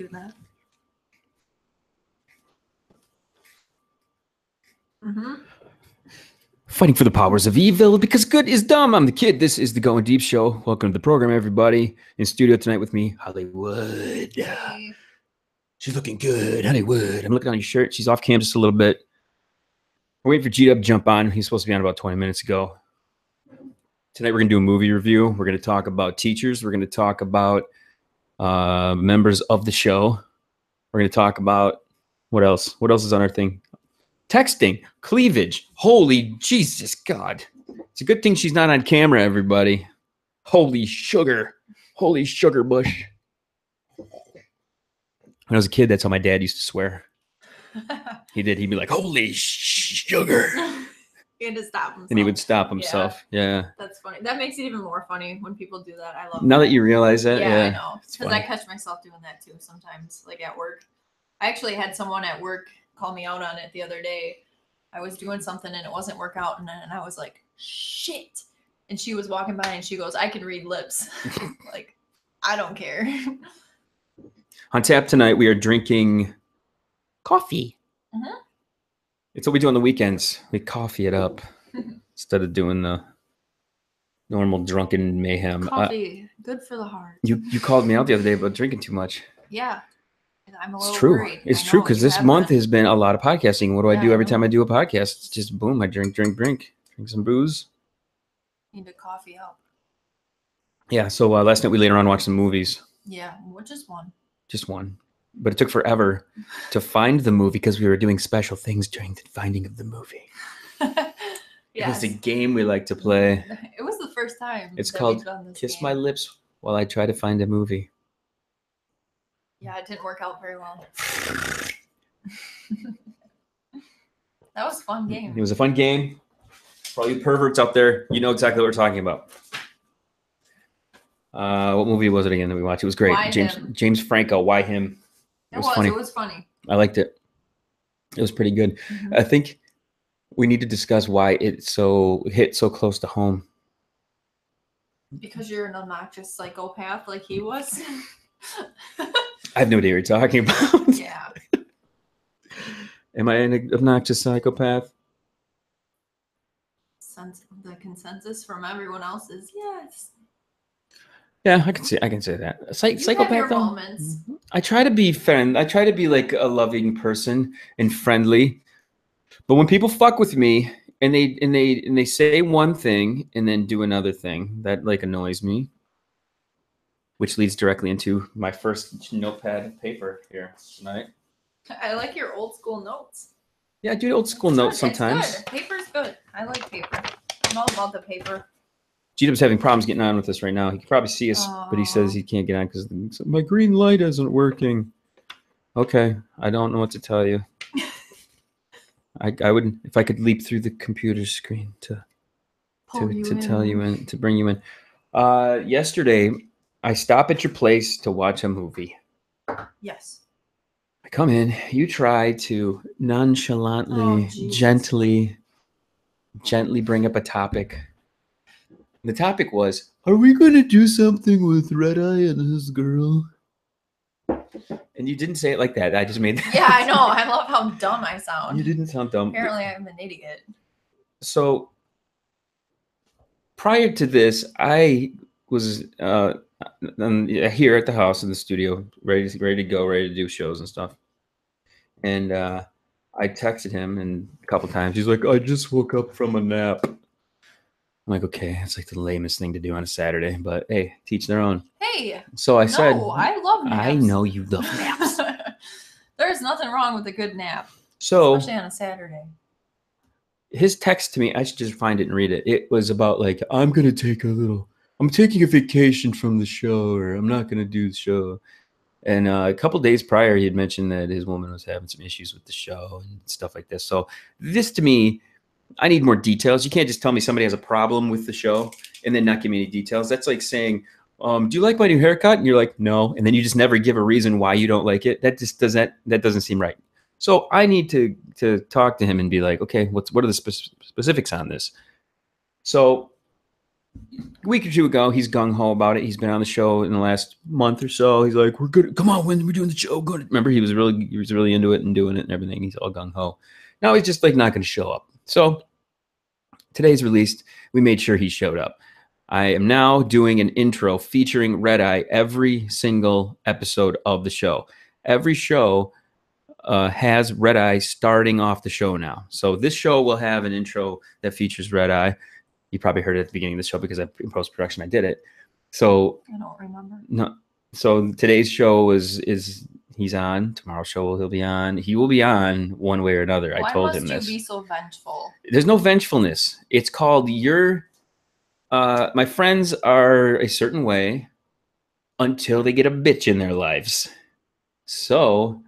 do that. Fighting for the powers of evil because good is dumb. I'm the kid. This is the Going Deep Show. Welcome to the program, everybody. In studio tonight with me, Hollywood. Hey. She's looking good, Hollywood. I'm looking on your shirt. She's off cam just a little bit. We're waiting for G-Dub to jump on. He's supposed to be on about 20 minutes ago. Tonight we're going to do a movie review. We're going to talk about teachers. We're going to talk about members of the show. We're going to talk about what else? What else is on our thing? Texting, cleavage. Holy Jesus God. It's a good thing she's not on camera, everybody. Holy sugar. Holy sugar bush. When I was a kid, that's how my dad used to swear. He did. He'd be like, holy sugar. He had to stop himself. And he would stop himself. Yeah. That's funny. That makes it even more funny when people do that. I love Now that you realize that, yeah. I know. Because I catch myself doing that too sometimes, like at work. I actually had someone at work call me out on it the other day. I was doing something and it wasn't work out, and I was like, shit. And she was walking by and she goes, I can read lips. Like, I don't care. On tap tonight, we are drinking coffee. Mm-hmm. It's what we do on the weekends. We coffee it up instead of doing the normal drunken mayhem. Coffee, good for the heart. You called me out the other day about drinking too much. Yeah. I'm a little it's true. worried. It's true because this month has been a lot of podcasting. What do I do every time I do a podcast? It's just boom, I drink some booze. Need to coffee up. Yeah, so last night we later on watched some movies. Yeah, just one. Just one. But it took forever to find the movie because we were doing special things during the finding of the movie. Yes. It was a game we like to play. It was the first time. It's called Kiss My Lips While I Try to Find a Movie. Yeah, it didn't work out very well. That was a fun game. It was a fun game. For all you perverts out there, you know exactly what we're talking about. What movie was it again that we watched? It was great. James Franco. Why him? It was funny. I liked it. It was pretty good. Mm-hmm. I think we need to discuss why it hit so close to home. Because you're an obnoxious psychopath like he was. I have no idea what you're talking about. Yeah. Am I an obnoxious psychopath? The consensus from everyone else is yes. Yeah, I can say that. Psychopath though. Moments. I try to be I try to be like a loving person and friendly. But when people fuck with me and they say one thing and then do another thing, that like annoys me. Which leads directly into my first notepad paper here tonight. I like your old school notes. Yeah, I do old school notes sometimes. It's good. Paper's good. I like paper. I'm all about the paper. G-Dub's having problems getting on with us right now. He can probably see us, but he says he can't get on because my green light isn't working. Okay, I don't know what to tell you. I would, if I could leap through the computer screen to tell you in, to bring you in. Yesterday, I stop at your place to watch a movie. Yes. I come in. You try to nonchalantly, gently bring up a topic. The topic was, are we going to do something with Red Eye and his girl? And you didn't say it like that. I just made that. Yeah, I know. I love how dumb I sound. You didn't sound dumb. Apparently, I'm an idiot. So, prior to this, I was here at the house in the studio, ready to go, ready to do shows and stuff. And I texted him and a couple times. He's like, I just woke up from a nap. I'm like, okay, it's like the lamest thing to do on a Saturday, but hey, teach their own. Hey. So I said, I love naps. I know you love naps. There's nothing wrong with a good nap. So, especially on a Saturday. His text to me, I should just find it and read it. It was about like, I'm taking a vacation from the show, or I'm not going to do the show. And a couple days prior, he had mentioned that his woman was having some issues with the show and stuff like this. So this to me, I need more details. You can't just tell me somebody has a problem with the show and then not give me any details. That's like saying, do you like my new haircut? And you're like, no. And then you just never give a reason why you don't like it. That doesn't seem right. So I need to talk to him and be like, okay, what are the specifics on this? So a week or two ago, he's gung-ho about it. He's been on the show in the last month or so. He's like, we're good. Come on, when we're doing the show, good. Remember, he was really into it and doing it and everything. He's all gung-ho. Now he's just like not going to show up. So today's released. We made sure he showed up. I am now doing an intro featuring Red Eye every single episode of the show. Every show has Red Eye starting off the show now. So this show will have an intro that features Red Eye. You probably heard it at the beginning of the show because in post-production I did it. So I don't remember. No. So today's show is he's on. Tomorrow's show he'll be on. He will be on one way or another. I told him this. Why must you be so vengeful? There's no vengefulness. It's called my friends are a certain way until they get a bitch in their lives. So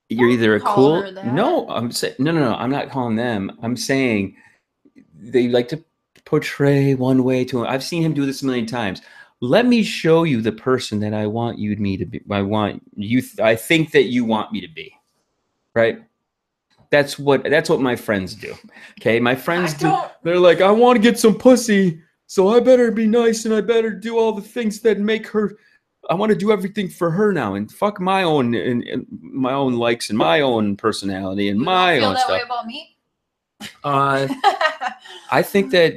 you're either a cool. No, I'm saying no. I'm not calling them. I'm saying they like to portray one way to. I've seen him do this a million times. Let me show you the person that I want me to be. I think that you want me to be, right? That's what my friends do. Okay, my friends do. They're like, I want to get some pussy, so I better be nice and I better do all the things that make her. I want to do everything for her now and fuck my own and my own likes and my own personality and my own stuff. You feel that way about me? I think that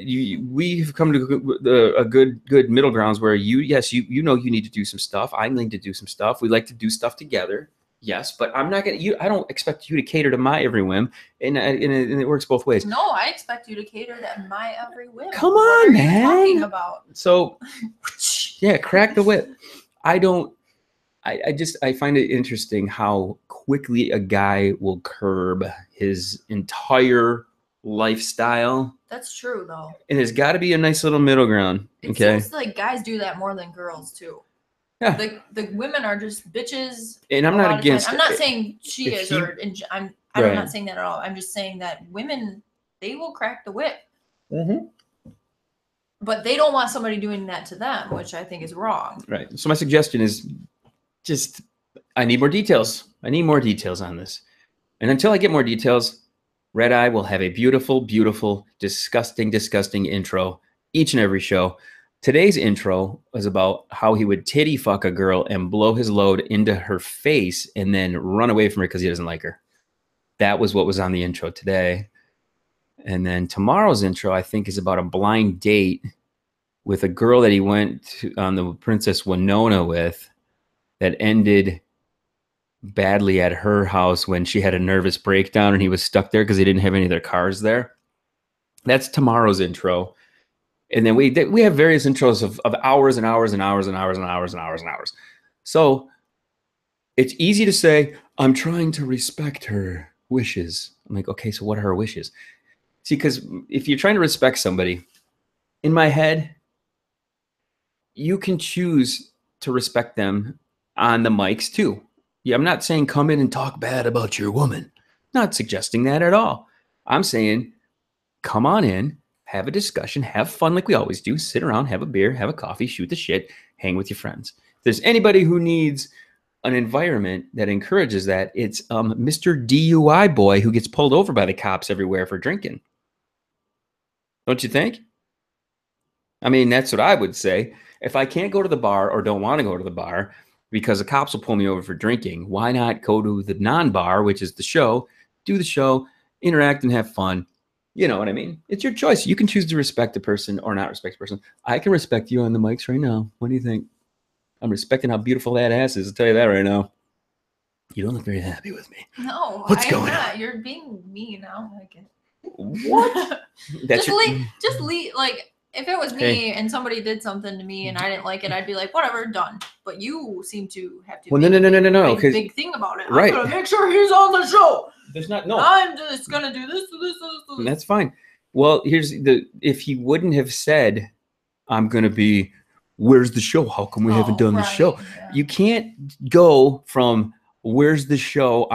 we've come to a good middle grounds where you know you need to do some stuff. I need to do some stuff. We like to do stuff together. Yes, but I'm not gonna. I don't expect you to cater to my every whim, and it works both ways. No, I expect you to cater to my every whim. Come on, man. What are you talking about? So, yeah, crack the whip. I don't. I find it interesting how quickly a guy will curb his entire lifestyle. That's true, though. And there's got to be a nice little middle ground. It seems like guys do that more than girls too. Yeah. The women are just bitches. And I'm not against. I'm not saying she is, I'm not saying that at all. I'm just saying that women, they will crack the whip. Mm-hmm. But they don't want somebody doing that to them, which I think is wrong. Right. So my suggestion is just, I need more details. I need more details on this. And until I get more details, Red Eye will have a beautiful, beautiful, disgusting, disgusting intro each and every show. Today's intro was about how he would titty fuck a girl and blow his load into her face and then run away from her because he doesn't like her. That was what was on the intro today. And then tomorrow's intro, I think, is about a blind date with a girl that he went on the Princess Winona with that ended badly at her house when she had a nervous breakdown and he was stuck there because they didn't have any of their cars there. That's tomorrow's intro. And then we have various intros of hours and hours and hours and hours and hours and hours and hours. So it's easy to say, I'm trying to respect her wishes. I'm like, okay, so what are her wishes? See, because if you're trying to respect somebody, in my head, you can choose to respect them on the mics too. Yeah, I'm not saying come in and talk bad about your woman. Not suggesting that at all. I'm saying come on in, have a discussion, have fun like we always do. Sit around, have a beer, have a coffee, shoot the shit, hang with your friends. If there's anybody who needs an environment that encourages that, it's Mr. DUI boy who gets pulled over by the cops everywhere for drinking. Don't you think? I mean, that's what I would say. If I can't go to the bar or don't want to go to the bar because the cops will pull me over for drinking, why not go to the non-bar, which is the show, do the show, interact and have fun. You know what I mean? It's your choice. You can choose to respect a person or not respect a person. I can respect you on the mics right now. What do you think? I'm respecting how beautiful that ass is. I'll tell you that right now. You don't look very happy with me. No, what's going on? You're being mean now. I like it. What? Just leave. Like, if it was me and somebody did something to me and I didn't like it, I'd be like, whatever, done. But you seem to have to. Well, no. Big thing about it. Right. I'm gonna make sure he's on the show. There's not no. I'm just gonna do this. That's fine. Well, if he wouldn't have said, "I'm gonna be," where's the show? How come we haven't done the show? Yeah. You can't go from where's the show?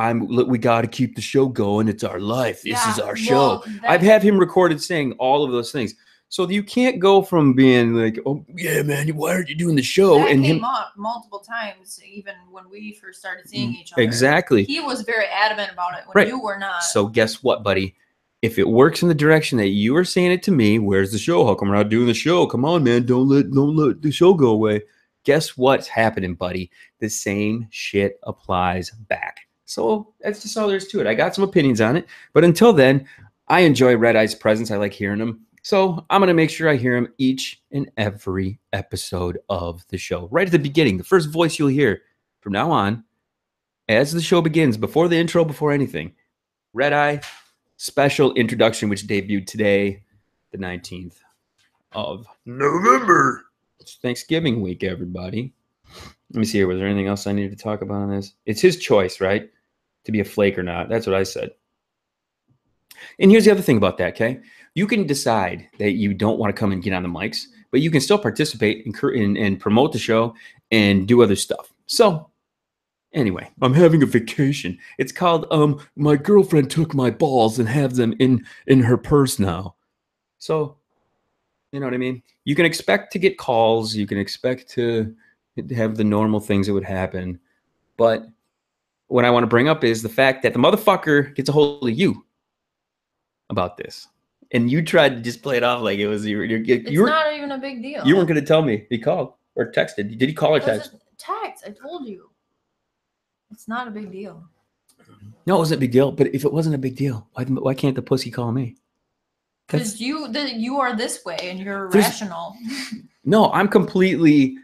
We got to keep the show going. It's our life. This is our show. I've had him recorded saying all of those things. So you can't go from being like, oh yeah, man, why aren't you doing the show? That came up multiple times, even when we first started seeing each other. Exactly. He was very adamant about it when you were not. So guess what, buddy? If it works in the direction that you are saying it to me, where's the show? How come we're not doing the show? Come on, man. Don't let the show go away. Guess what's happening, buddy? The same shit applies back. So that's just all there is to it. I got some opinions on it. But until then, I enjoy Red Eye's presence. I like hearing him. So I'm going to make sure I hear him each and every episode of the show. Right at the beginning, the first voice you'll hear from now on, as the show begins, before the intro, before anything, Red Eye special introduction, which debuted today, the 19th of November. It's Thanksgiving week, everybody. Let me see here. Was there anything else I needed to talk about on this? It's his choice, right? To be a flake or not. That's what I said. And here's the other thing about that, okay? You can decide that you don't want to come and get on the mics, but you can still participate and promote the show and do other stuff. So anyway, I'm having a vacation. It's called my girlfriend took my balls and have them in her purse now. So, you know what I mean? You can expect to get calls, you can expect to have the normal things that would happen. But what I want to bring up is the fact that the motherfucker gets a hold of you about this. And you tried to just play it off like it was It's not even a big deal. You weren't going to tell me. He called or texted. Did he call or text? Text. I told you. It's not a big deal. No, it wasn't a big deal. But if it wasn't a big deal, why can't the pussy call me? Because you are this way and you're rational. No, I'm completely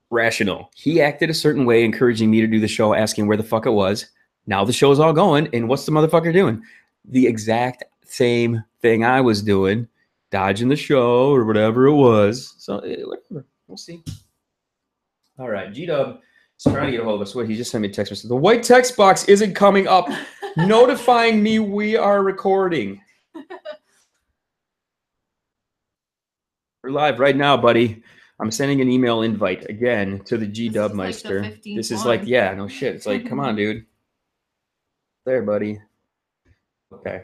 rational. He acted a certain way, encouraging me to do the show, asking where the fuck it was. Now the show's all going, and what's the motherfucker doing? The exact same thing I was doing, dodging the show or whatever it was. So whatever, we'll see. All right, G-Dub is trying to get a hold of us. What, he just sent me a text message. The white text box isn't coming up, notifying me we are recording. We're live right now, buddy. I'm sending an email invite again to the G-Dub Meister. Like this is like, yeah, no shit. It's like, come on, dude. There, buddy. Okay.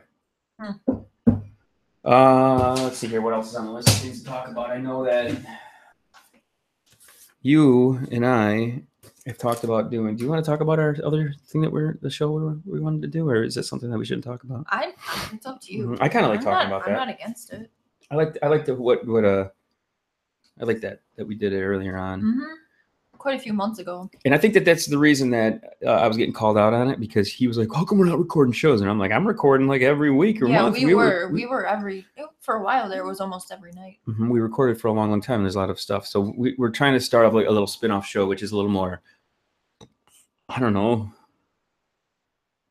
Let's see here. What else is on the list of things to talk about? I know that you and I have talked about doing. Do you want to talk about our other thing that the show we wanted to do, or is that something that we shouldn't talk about? It's up to you. I kind of like talking about that. I'm not against it. I like I like that we did it earlier on. Mm-hmm. Quite a few months ago. And I think that's the reason that I was getting called out on it, because he was like, how come we're not recording shows? And I'm like, I'm recording like every week or month. We were every, for a while there, it was almost every night. Mm-hmm. We recorded for a long, long time. There's a lot of stuff. So we're trying to start off like a little spin-off show, which is a little more, I don't know.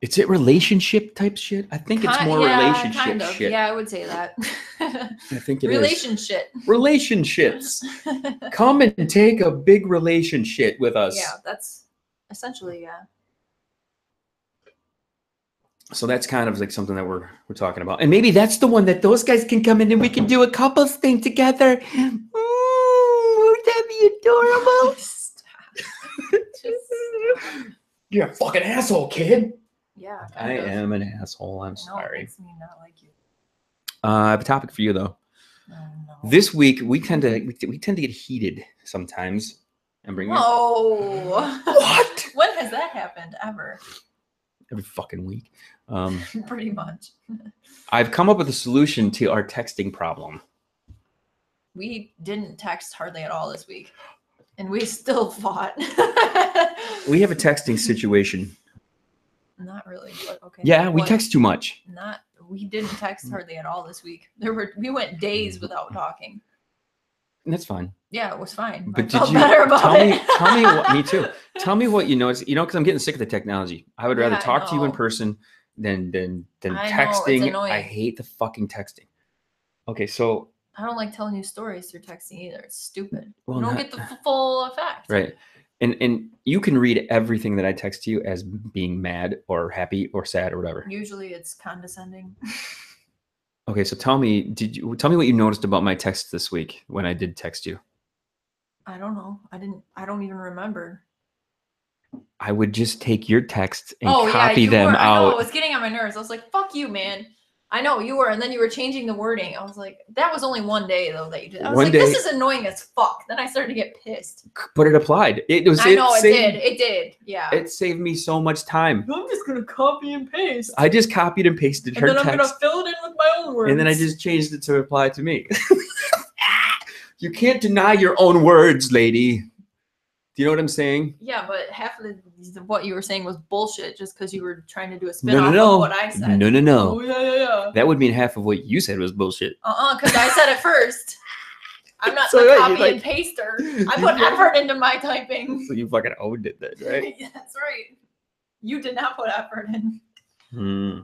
Is it relationship type shit? I think it's more relationship shit. Yeah, I would say that. I think it relationship. Relationships. Come and take a big relationship with us. Yeah, that's essentially, yeah. So that's kind of like something that we're talking about. And maybe that's the one that those guys can come in and we can do a couples thing together. Wouldn't that be adorable? You're a fucking asshole, kid. Yeah, I am an asshole. I'm sorry. It makes me not like you. I have a topic for you though. No. This week we tend to get heated sometimes and bring. Oh, what? When has that happened ever? Every fucking week. Pretty much. I've come up with a solution to our texting problem. We didn't text hardly at all this week, and we still fought. We have a texting situation. Not really, but okay. Yeah, we text too much. We didn't text hardly at all this week. We went days without talking. And that's fine. Yeah, it was fine. But I felt better about it. Tell me what. Me too. Tell me what you notice. You know, because I'm getting sick of the technology. I would rather talk to you in person than texting. I hate the fucking texting. Okay, so I don't like telling you stories through texting either. It's stupid. Well, you don't get the full effect. Right. And you can read everything that I text to you as being mad or happy or sad or whatever. Usually it's condescending. Okay, so tell me what you noticed about my text this week when I did text you. I don't know. I don't even remember. I would just take your texts and copy them out. I know, it was getting on my nerves. I was like, fuck you, man. I know you were, and then you were changing the wording. I was like, that was only one day though that you did. I was One like, day- this is annoying as fuck. Then I started to get pissed. But it applied. It was. I know it saved, did. It did. Yeah. It saved me so much time. I'm just gonna copy and paste. I just copied and pasted and her then I'm text, gonna fill it in with my own words. and then I just changed it to reply to me. You can't deny your own words, lady. Do you know what I'm saying? Yeah, but half of what you were saying was bullshit just because you were trying to do a spin No, off no, no. of what I said. No, no, no. Oh, yeah. That would mean half of what you said was bullshit. Because I said it first. I'm not So the that you, copy like- and paster. I put effort into my typing. So you fucking owned it then, right? Yeah, that's right. You did not put effort in. Hmm.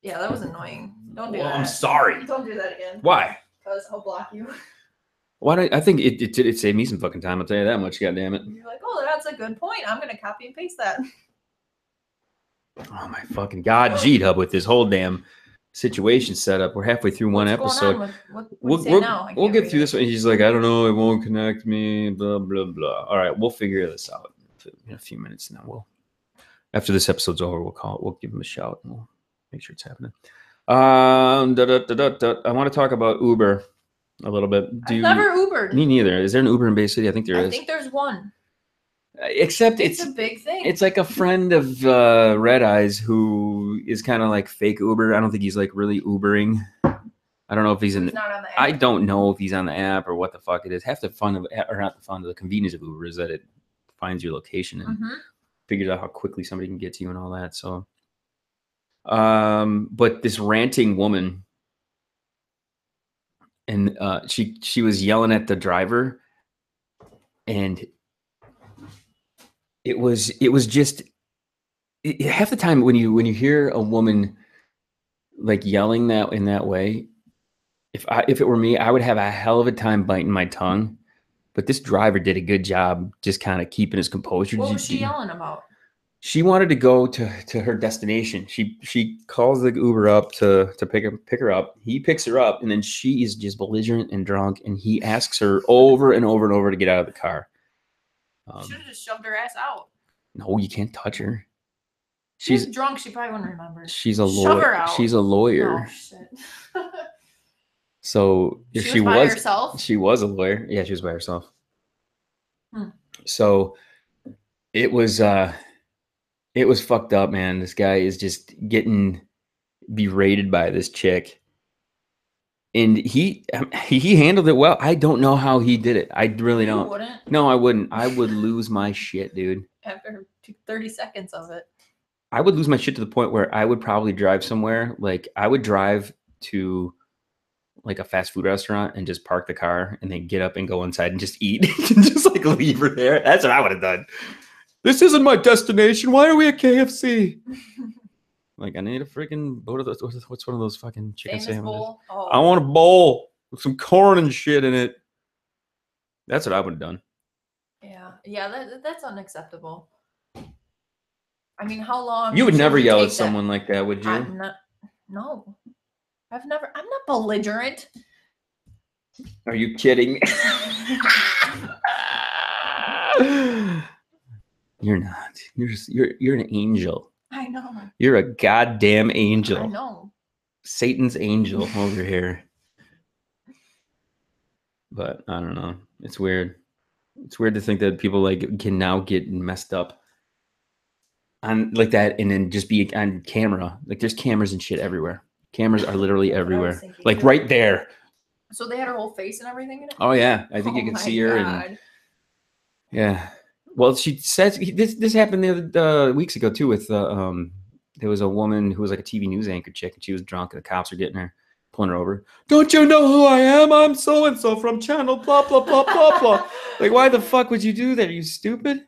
Yeah, that was annoying. Don't do Well, that. I'm sorry. Don't do that again. Why? Because I'll block you. Why? I think it saved me some fucking time. I'll tell you that much. God damn it. You're like, oh, that's a good point. I'm gonna copy and paste that. Oh my fucking god, G-Dub with this whole damn situation set up. We're halfway through one What's episode. going on with, what do you say now? I We'll can't get read through it. this one. He's like, I don't know, it won't connect me, blah blah blah. All right, we'll figure this out in a few minutes now. After this episode's over, we'll give him a shout and we'll make sure it's happening. I want to talk about Uber a little bit. I've never Ubered. Me neither. Is there an Uber in Bay City? I think there is. I think there's one. Except It's a big thing. it's like a friend of Red Eyes who is kind of like fake Uber. I don't think he's like really Ubering. I don't know if he's in. It's not on the app. I don't know if he's on the app or what the fuck it is. Half the fun of, or not the fun, the convenience of Uber is that it finds your location and figures out how quickly somebody can get to you and all that. So, but this ranting woman, and she was yelling at the driver, and it was just half the time when you hear a woman like yelling that in that way, if it were me, I would have a hell of a time biting my tongue. But this driver did a good job just kind of keeping his composure. What was she yelling about? She wanted to go to her destination. She calls the Uber up to pick her up. He picks her up, and then she is just belligerent and drunk, and he asks her over and over and over to get out of the car. Should have just shoved her ass out. No, you can't touch her. She's drunk. She probably wouldn't remember. She's a Shove her lawyer. out. She's a lawyer. Oh shit. So if She was by herself? she was a lawyer. Yeah, she was by herself. Hmm. So it was fucked up, man. This guy is just getting berated by this chick, and he handled it well. I don't know how he did it. I really You don't. wouldn't No, I wouldn't. I would lose my shit, dude. after 30 seconds of it. I would lose my shit to the point where I would probably drive somewhere. Like I would drive to like a fast food restaurant and just park the car and then get up and go inside and just eat and just like leave her there. That's what I would have done. This isn't my destination. Why are we at KFC? Like I need a freaking what's one of those fucking chicken Famous sandwiches? bowl. Oh. I want a bowl with some corn and shit in it. That's what I would have done. Yeah, that's unacceptable. I mean, how long? You would should never we yell take at someone like that, would you? I'm not. No, I'm not belligerent. Are you kidding? You're not. You're an angel. I know. You're a goddamn angel. I know. Satan's angel over here. But I don't know. It's weird. It's weird to think that people like can now get messed up on like that and then just be on camera. Like there's cameras and shit everywhere. Cameras are literally everywhere. thinking Like too. right there. So they had her whole face and everything in it. Oh yeah. I think you Oh can my see her and God. yeah. Well, she says this happened the other weeks ago too with there was a woman who was like a TV news anchor chick and she was drunk and the cops were getting her, pulling her over. Don't you know who I am? I'm so and so from channel blah blah blah blah blah. Like why the fuck would you do that? Are you stupid?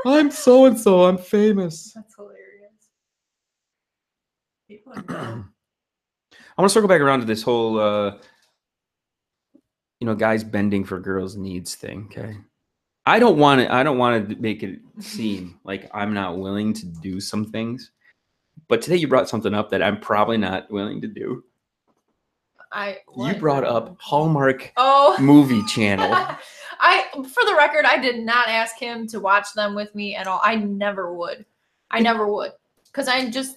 I'm so and so. I'm famous. That's hilarious. People are dumb. I want to circle back around to this whole guys bending for girls' needs thing. Okay. I don't want to make it seem like I'm not willing to do some things. But today you brought something up that I'm probably not willing to do. You brought up Hallmark movie channel. For the record, I did not ask him to watch them with me at all. I never would. Because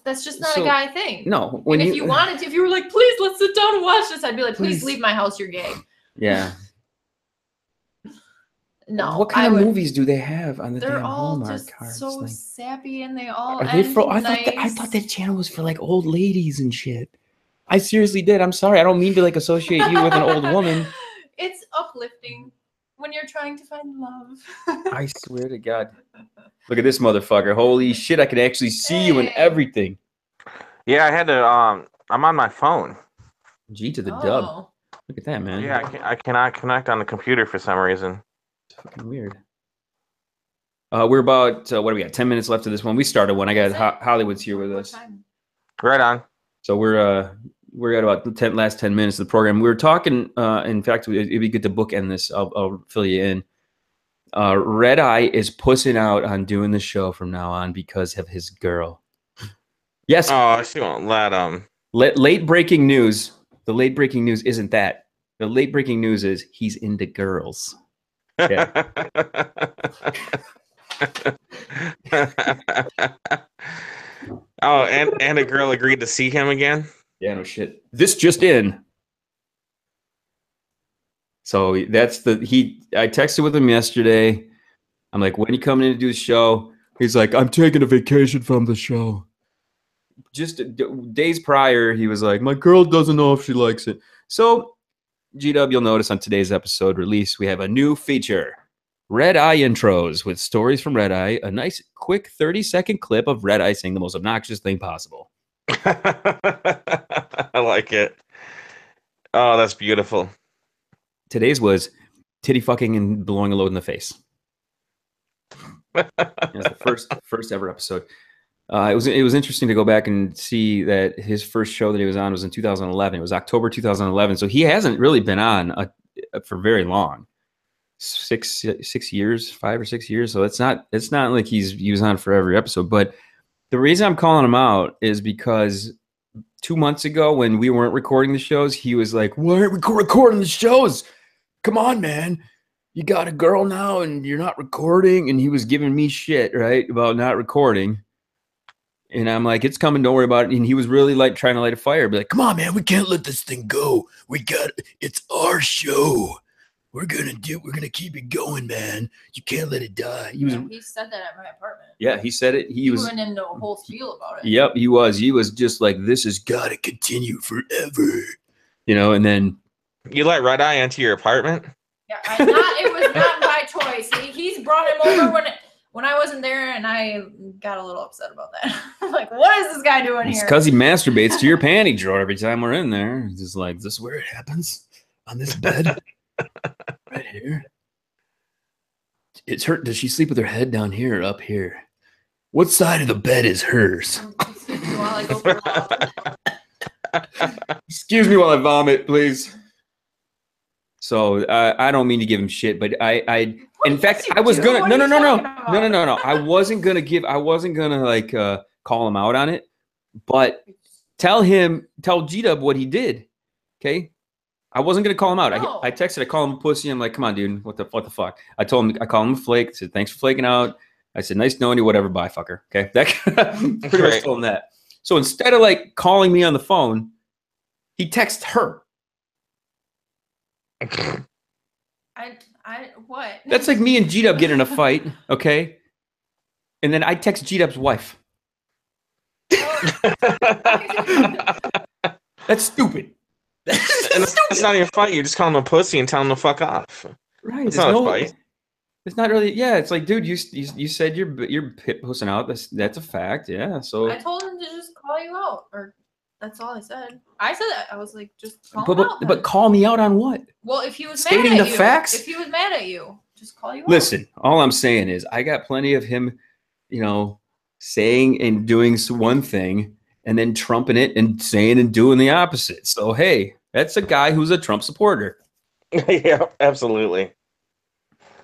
that's just not So, a guy thing. No. And if you wanted to, if you were like, please, let's sit down and watch this, I'd be like, please leave my house, you're gay. Yeah. No. What kind of movies do they have on the They're damn all Hallmark just cards? so Like, sappy, and they all are they for? I nice. thought that channel was for like old ladies and shit. I seriously did. I'm sorry. I don't mean to like associate you with an old woman. It's uplifting when you're trying to find love. I swear to God. Look at this motherfucker. Holy shit, I can actually see you and everything. Yeah, I had to I'm on my phone. G to the dub. Look at that, man. Yeah, I cannot connect on the computer for some reason. It's fucking weird. We're about what do we got? 10 minutes left of this one. We started one. I got Hollywood's here with us. Right on. So we're at about the last 10 minutes of the program. We were talking. In fact, it'd be good to bookend this. I'll fill you in. Red Eye is pussing out on doing the show from now on because of his girl. Yes. Oh, she won't let him. Late breaking news. The late breaking news isn't that. The late breaking news is he's into girls. Yeah. Oh, and a girl agreed to see him again? Yeah, no shit. This just in. So that's I texted with him yesterday. I'm like, when are you coming in to do the show? He's like, I'm taking a vacation from the show. Just days prior, he was like, my girl doesn't know if she likes it. So, GW, you'll notice on today's episode release, we have a new feature. Red Eye intros with stories from Red Eye. A nice, quick 30-second clip of Red Eye saying the most obnoxious thing possible. I like it. Oh, that's beautiful. Today's was titty fucking and blowing a load in the face. It was the first ever episode. It was interesting to go back and see that his first show that he was on was in 2011. It was October 2011. So he hasn't really been on for very long. 6 years, 5 or 6 years. So it's not like he was on for every episode. But the reason I'm calling him out is because 2 months ago when we weren't recording the shows, he was like, why aren't we recording the shows? Come on, man. You got a girl now and you're not recording. And he was giving me shit, right, about not recording. And I'm like, it's coming. Don't worry about it. And he was really like trying to light a fire. Be like, come on, man. We can't let this thing go. It's our show. We're going to keep it going, man. You can't let it die. He said that at my apartment. Yeah, he said it. He went into a whole spiel about it. Yep, he was. He was just like, this has got to continue forever. You know, and then. You let Red Eye into your apartment? Yeah, it was not my choice. He's brought him over when I wasn't there, and I got a little upset about that. I'm like, what is this guy doing here? It's because he masturbates to your panty drawer every time we're in there. It's just like, this is where it happens? On this bed? Right here? It's her. Does she sleep with her head down here or up here? What side of the bed is hers? Excuse me while I go for a walk. Excuse me while I vomit, please. So I don't mean to give him shit, but in fact, I was gonna no. I wasn't gonna like call him out on it, but tell G-Dub what he did. Okay, I wasn't gonna call him out. No. I texted, I called him a pussy. I'm like, come on, dude, what the fuck? I called him a flake. I said, thanks for flaking out. I said, nice knowing you, whatever, bye, fucker. Okay, that pretty much told him that. So instead of like calling me on the phone, he texted her. What? That's like me and G-Dub getting in a fight, okay? And then I text G-Dub's wife. That's stupid. It's not even a fight. You just call him a pussy and tell him to fuck off. Right. It's not a fight. It's not really. Yeah. It's like, dude, you said you're pussing out. That's a fact. Yeah. So I told him to just call you out, or that's all I said. I said that. I was like, just call him out. But call me out on what? Well, if he was stating mad at the you, facts. If he was mad at you, just call you out. Listen, all I'm saying is I got plenty of him, saying and doing one thing and then trumping it and saying and doing the opposite. So, hey, that's a guy who's a Trump supporter. Yeah, absolutely.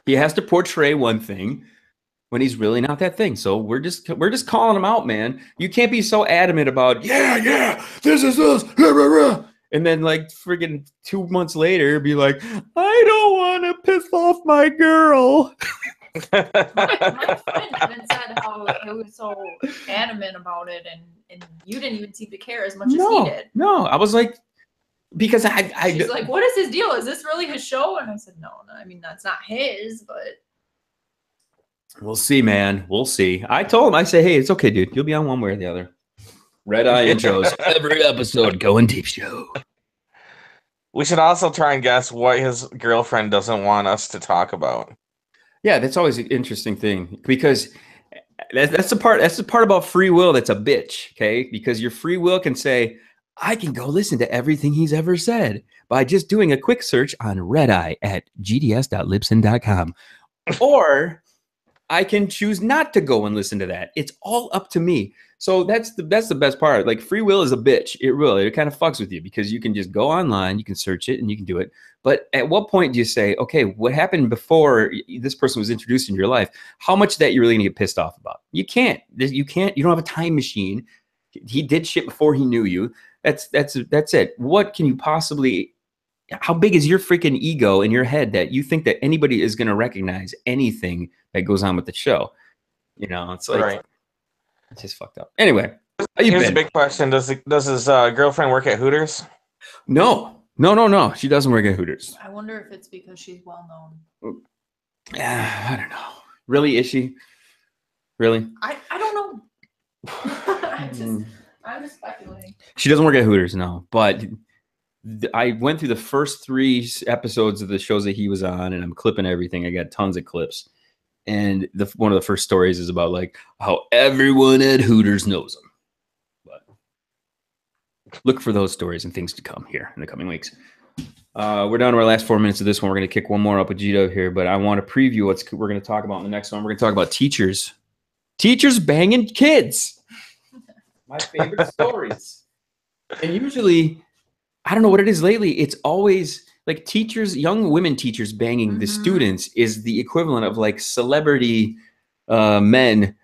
He has to portray one thing when he's really not that thing. So we're just calling him out, man. You can't be so adamant about, yeah, this is us. And then like friggin' 2 months later be like, I don't want to piss off my girl. My friend even said how he was so adamant about it, and you didn't even seem to care as much as he did. No, I was like, because She's like, what is his deal? Is this really his show? And I said, no, I mean, that's not his, but. We'll see, man. We'll see. I told him, I say, hey, it's okay, dude. You'll be on one way or the other. Red Eye intros every episode. Going deep show. We should also try and guess what his girlfriend doesn't want us to talk about. Yeah, that's always an interesting thing because that's the part. That's the part about free will that's a bitch. Okay, because your free will can say, I can go listen to everything he's ever said by just doing a quick search on Red Eye at gds.libsyn.com, or I can choose not to go and listen to that. It's all up to me. So that's the best part. Like free will is a bitch. It kind of fucks with you because you can just go online, you can search it, and you can do it. But at what point do you say, okay, what happened before this person was introduced into your life? How much of that you're really gonna get pissed off about? You can't. You can't. You don't have a time machine. He did shit before he knew you. That's it. What can you possibly? How big is your freaking ego in your head that you think that anybody is gonna recognize anything that goes on with the show? You know, it's like. Right. It's just fucked up. Anyway, here's a big question: Does his girlfriend work at Hooters? No. She doesn't work at Hooters. I wonder if it's because she's well known. I don't know. Really, is she? Really? I don't know. I'm just speculating. She doesn't work at Hooters, no. But I went through the first 3 episodes of the shows that he was on, and I'm clipping everything. I got tons of clips. And one of the first stories is about like how everyone at Hooters knows him. But look for those stories and things to come here in the coming weeks. We're down to our last 4 minutes of this one. We're going to kick one more up with Gito here, but I want to preview what we're going to talk about in the next one. We're going to talk about teachers banging kids. My favorite stories. And usually, I don't know what it is lately. It's always like teachers, young women teachers banging the students is the equivalent of like celebrity men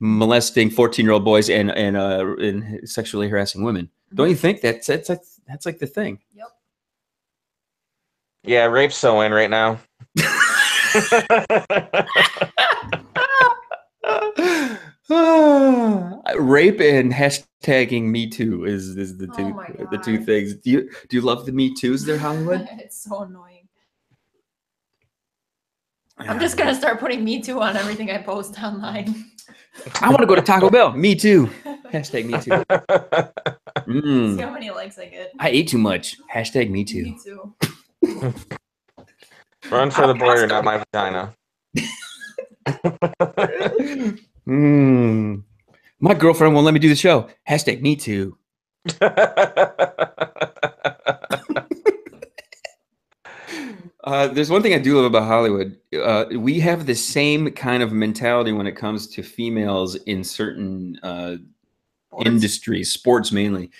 molesting 14-year-old boys and sexually harassing women. Don't you think that's like the thing? Yep. Yeah, rape's so in right now. Rape and hashtagging Me Too is the two things. Do you love the Me Too's there, Hollywood? It's so annoying. I'm just gonna start putting Me Too on everything I post online. I want to go to Taco Bell. Me too. Hashtag Me Too. See how many likes I get. I ate too much. Hashtag Me Too. Me too. Run for the border, not my vagina. My girlfriend won't let me do the show. Hashtag Me Too. There's one thing I do love about Hollywood. We have the same kind of mentality when it comes to females in certain industries, sports mainly.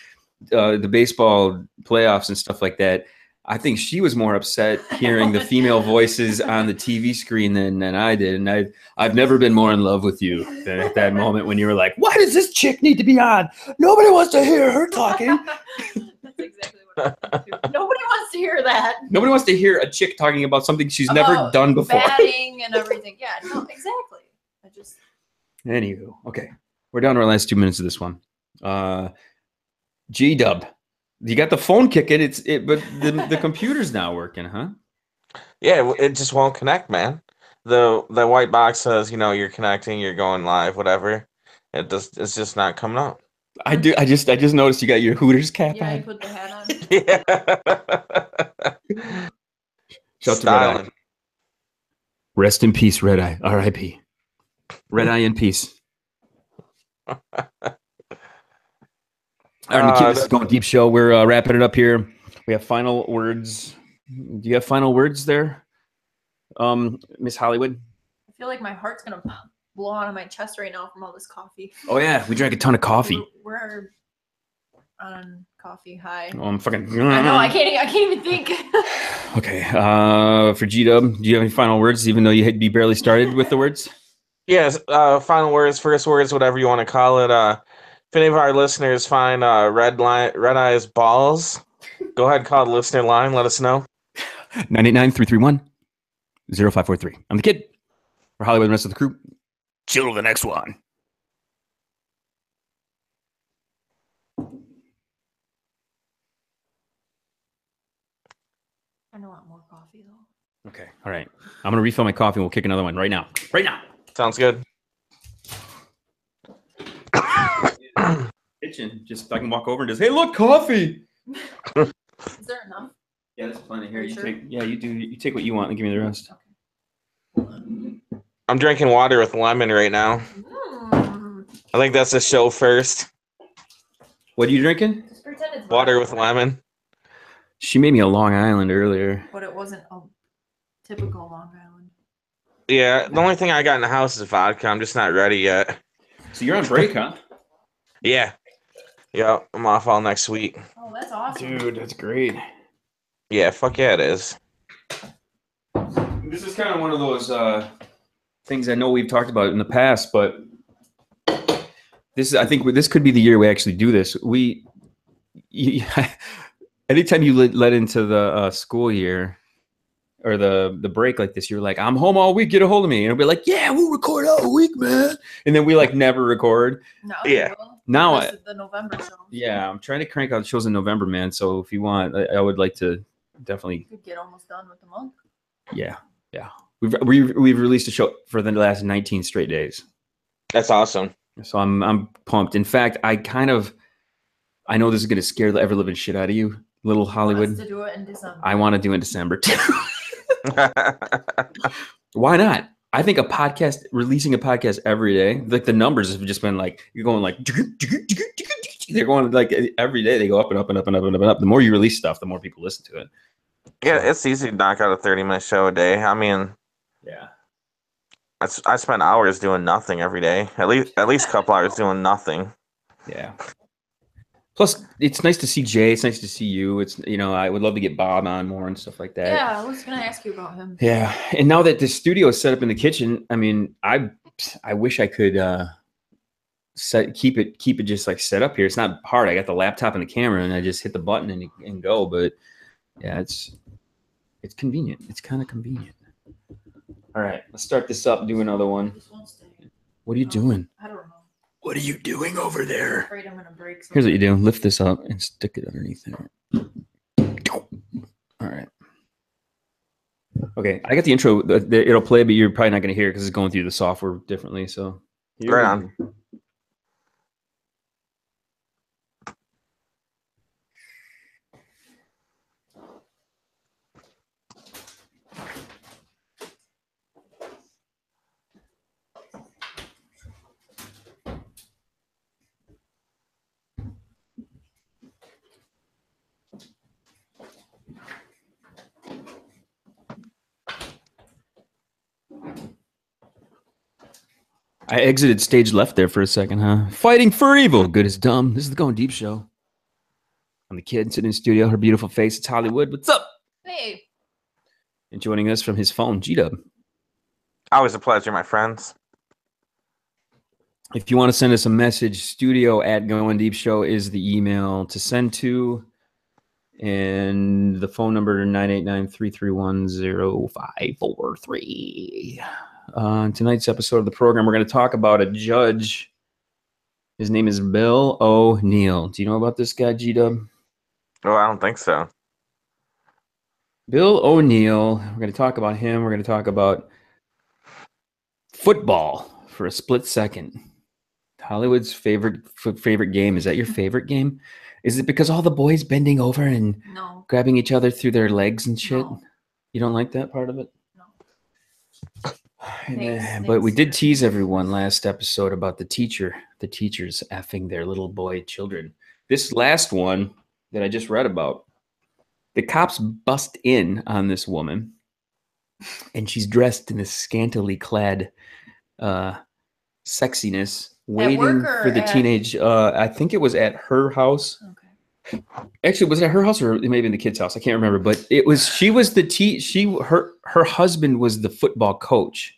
The baseball playoffs and stuff like that. I think she was more upset hearing the female voices on the TV screen than I did. And I've never been more in love with you than at that moment when you were like, why does this chick need to be on? Nobody wants to hear her talking. That's exactly what I think too. Nobody wants to hear that. Nobody wants to hear a chick talking about something she's never done before. Batting and everything. Yeah, no, exactly. Anywho, okay. We're down to our last 2 minutes of this one. G-Dub. You got the phone kicking, but the computer's not working, huh? Yeah, it just won't connect, man. The white box says, you're connecting, you're going live, whatever. It's just not coming up. I just noticed you got your Hooters cap on. Yeah, I put the hat on. Yeah. Shout to Red Eye. Rest in peace, Red Eye. R.I.P. Red Eye in peace. All right, keep this going deep show. We're wrapping it up here. We have final words. Do you have final words there, Miss Hollywood? I feel like my heart's gonna blow out of my chest right now from all this coffee. Oh yeah, we drank a ton of coffee. We're on coffee high. Oh, I'm fucking. I know. I can't even think. Okay. For G-Dub, do you have any final words? Even though you barely started with the words. Yes. Final words, first words, whatever you want to call it. If any of our listeners find Red Eye's balls, go ahead and call the listener line. Let us know. 989-331-0543. I'm the kid. For Hollywood and the rest of the crew, chill to the next one. I don't want more coffee though. Okay. All right. I'm going to refill my coffee and we'll kick another one right now. Right now. Sounds good. Kitchen. Just I can walk over and just, hey, look, coffee. Is there enough? Yeah, there's plenty here. You sure? You do. You take what you want and give me the rest. Okay. Hold on. I'm drinking water with lemon right now. I think that's a show first. What are you drinking? Just pretend it's Water with lemon. She made me a Long Island earlier. But it wasn't a typical Long Island. Yeah, the only thing I got in the house is vodka. I'm just not ready yet. So you're on break, huh? Yeah. Yeah, I'm off all next week. Oh, that's awesome. Dude, that's great. Yeah, fuck yeah, it is. This is kind of one of those things I know we've talked about in the past, but I think this could be the year we actually do this. Anytime you let into the school year or the break like this, you're like, I'm home all week, get a hold of me. And it'll be like, yeah, we'll record all week, man. And then we like never record. No, Yeah. Now this is the November show. Yeah, I'm trying to crank out shows in November, man. So if you want, I would like to definitely. You could get almost done with the month. Yeah. We've released a show for the last 19 straight days. That's awesome. So I'm pumped. In fact, I know this is gonna scare the ever living shit out of you, little Hollywood. Want us to do it in December. I want to do it in December too. Why not? I think releasing a podcast every day, like the numbers have just been like, you're going like, they're going like every day they go up and up and up and up and up and up. The more you release stuff, the more people listen to it. Yeah, it's easy to knock out a 30-minute show a day. I mean, yeah, I spend hours doing nothing every day. At least a couple hours doing nothing. Yeah. Plus, it's nice to see Jay. It's nice to see you. It's I would love to get Bob on more and stuff like that. Yeah, I was gonna ask you about him. Yeah, and now that the studio is set up in the kitchen, I mean, I wish I could keep it just like set up here. It's not hard. I got the laptop and the camera, and I just hit the button and go. But yeah, it's convenient. It's kind of convenient. All right, let's start this up. Do another one. This won't stay. What are you doing? I don't know. What are you doing over I'm there? afraid I'm gonna break something. Here's what you do. Lift this up and stick it underneath there. All right. Okay, I got the intro. It'll play, but you're probably not going to hear it because it's going through the software differently. So, Right on. I exited stage left there for a second, huh? Fighting for evil. Good as dumb. This is the Going Deep show. I'm the kid sitting in the studio. Her beautiful face. It's Hollywood. What's up? Hey. And joining us from his phone, G-Dub. Always a pleasure, my friends. If you want to send us a message, studio@goindeepshow is the email to send to. And the phone number 989-331-0543. On tonight's episode of the program, we're going to talk about a judge. His name is Bill O'Neill. Do you know about this guy, G-Dub? Oh, I don't think so. Bill O'Neill. We're going to talk about him. We're going to talk about football for a split second. Hollywood's favorite game. Is that your favorite game? Is it because all the boys bending over and grabbing each other through their legs and shit? No. You don't like that part of it? No. But we did tease everyone last episode about the teachers effing their little boy children. This last one that I just read about, the cops bust in on this woman, and she's dressed in this scantily clad sexiness, waiting for the teenage. I think it was at her house. Okay. Actually, was it at her house or maybe in the kid's house? I can't remember. But it was. She was the her husband was the football coach,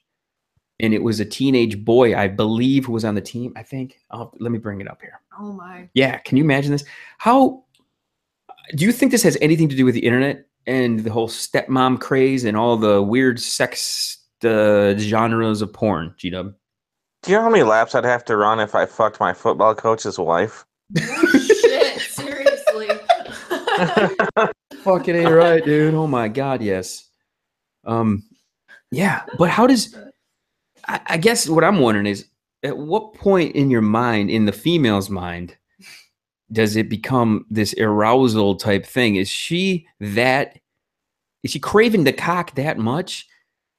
and it was a teenage boy, I believe, who was on the team. I think. Let me bring it up here. Oh my. Yeah, can you imagine this? How do you think this has anything to do with the internet and the whole stepmom craze and all the weird sex genres of porn, G-Dub? Do you know how many laps I'd have to run if I fucked my football coach's wife? Oh, shit, seriously. Fucking ain't right, dude. Oh my God, yes. Yeah, but how does... I guess what I'm wondering is, at what point in your mind, in the female's mind, does it become this arousal type thing? Is she craving the cock that much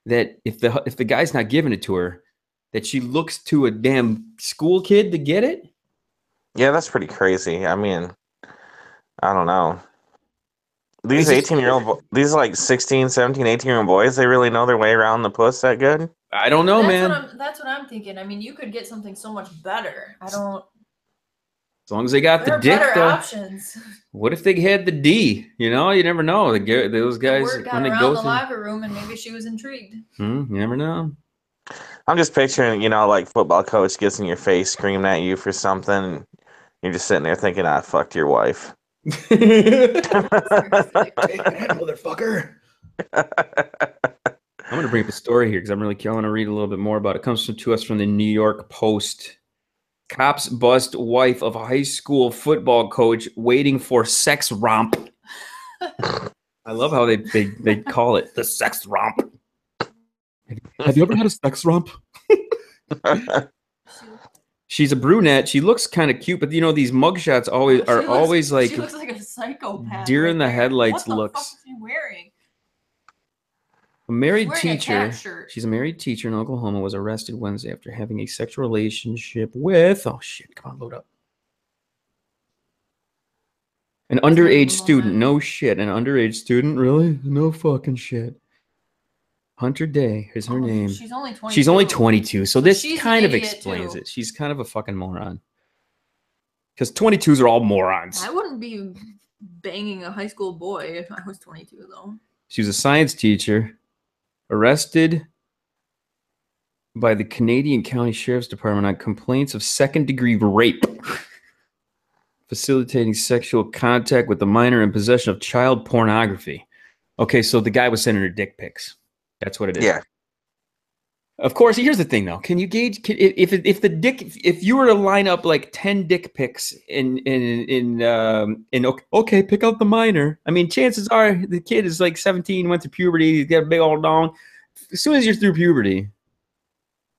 that if the guy's not giving it to her, that she looks to a damn school kid to get it? Yeah, that's pretty crazy. I mean, I don't know. These It's just- 18-year-old, these like 16, 17, 18-year-old boys, they really know their way around the puss that good? I don't know, man. That's what I'm thinking. I mean, you could get something so much better. As long as they got There the are dick, better though. options. What if they had the D? You know, you never know. Those guys, Word got when they around go the through, locker room, and maybe she was intrigued. you never know. I'm just picturing, like football coach gets in your face screaming at you for something. And you're just sitting there thinking, I fucked your wife. Take that, motherfucker. I'm going to bring up a story here because I want to read a little bit more about it. It comes to us from the New York Post. Cops bust wife of high school football coach waiting for sex romp. I love how they call it the sex romp. Have you ever had a sex romp? She's a brunette. She looks kind of cute, but these mugshots always like she looks like a psychopath. deer in the there. headlights what the looks. Fuck is she wearing? A married She's wearing a teacher. cat shirt. She's a married teacher in Oklahoma. Was arrested Wednesday after having a sexual relationship with. Oh shit! Come on, load up. An underage student. No shit. An underage student. Really? No fucking shit. Hunter Day is her name. She's only 22. She's only 22. So this she's kind an of idiot, explains too. it. She's kind of a fucking moron. Because 22s are all morons. I wouldn't be banging a high school boy if I was 22, though. She was a science teacher. Arrested by the Canadian County Sheriff's Department on complaints of second-degree rape, facilitating sexual contact with a minor in possession of child pornography. Okay, so the guy was sending her dick pics. That's what it is. Yeah. Of course, here's the thing, though. Can you gauge if you were to line up like 10 dick pics in okay, pick out the minor. I mean, chances are the kid is like 17, went through puberty, he's got a big old dong. As soon as you're through puberty,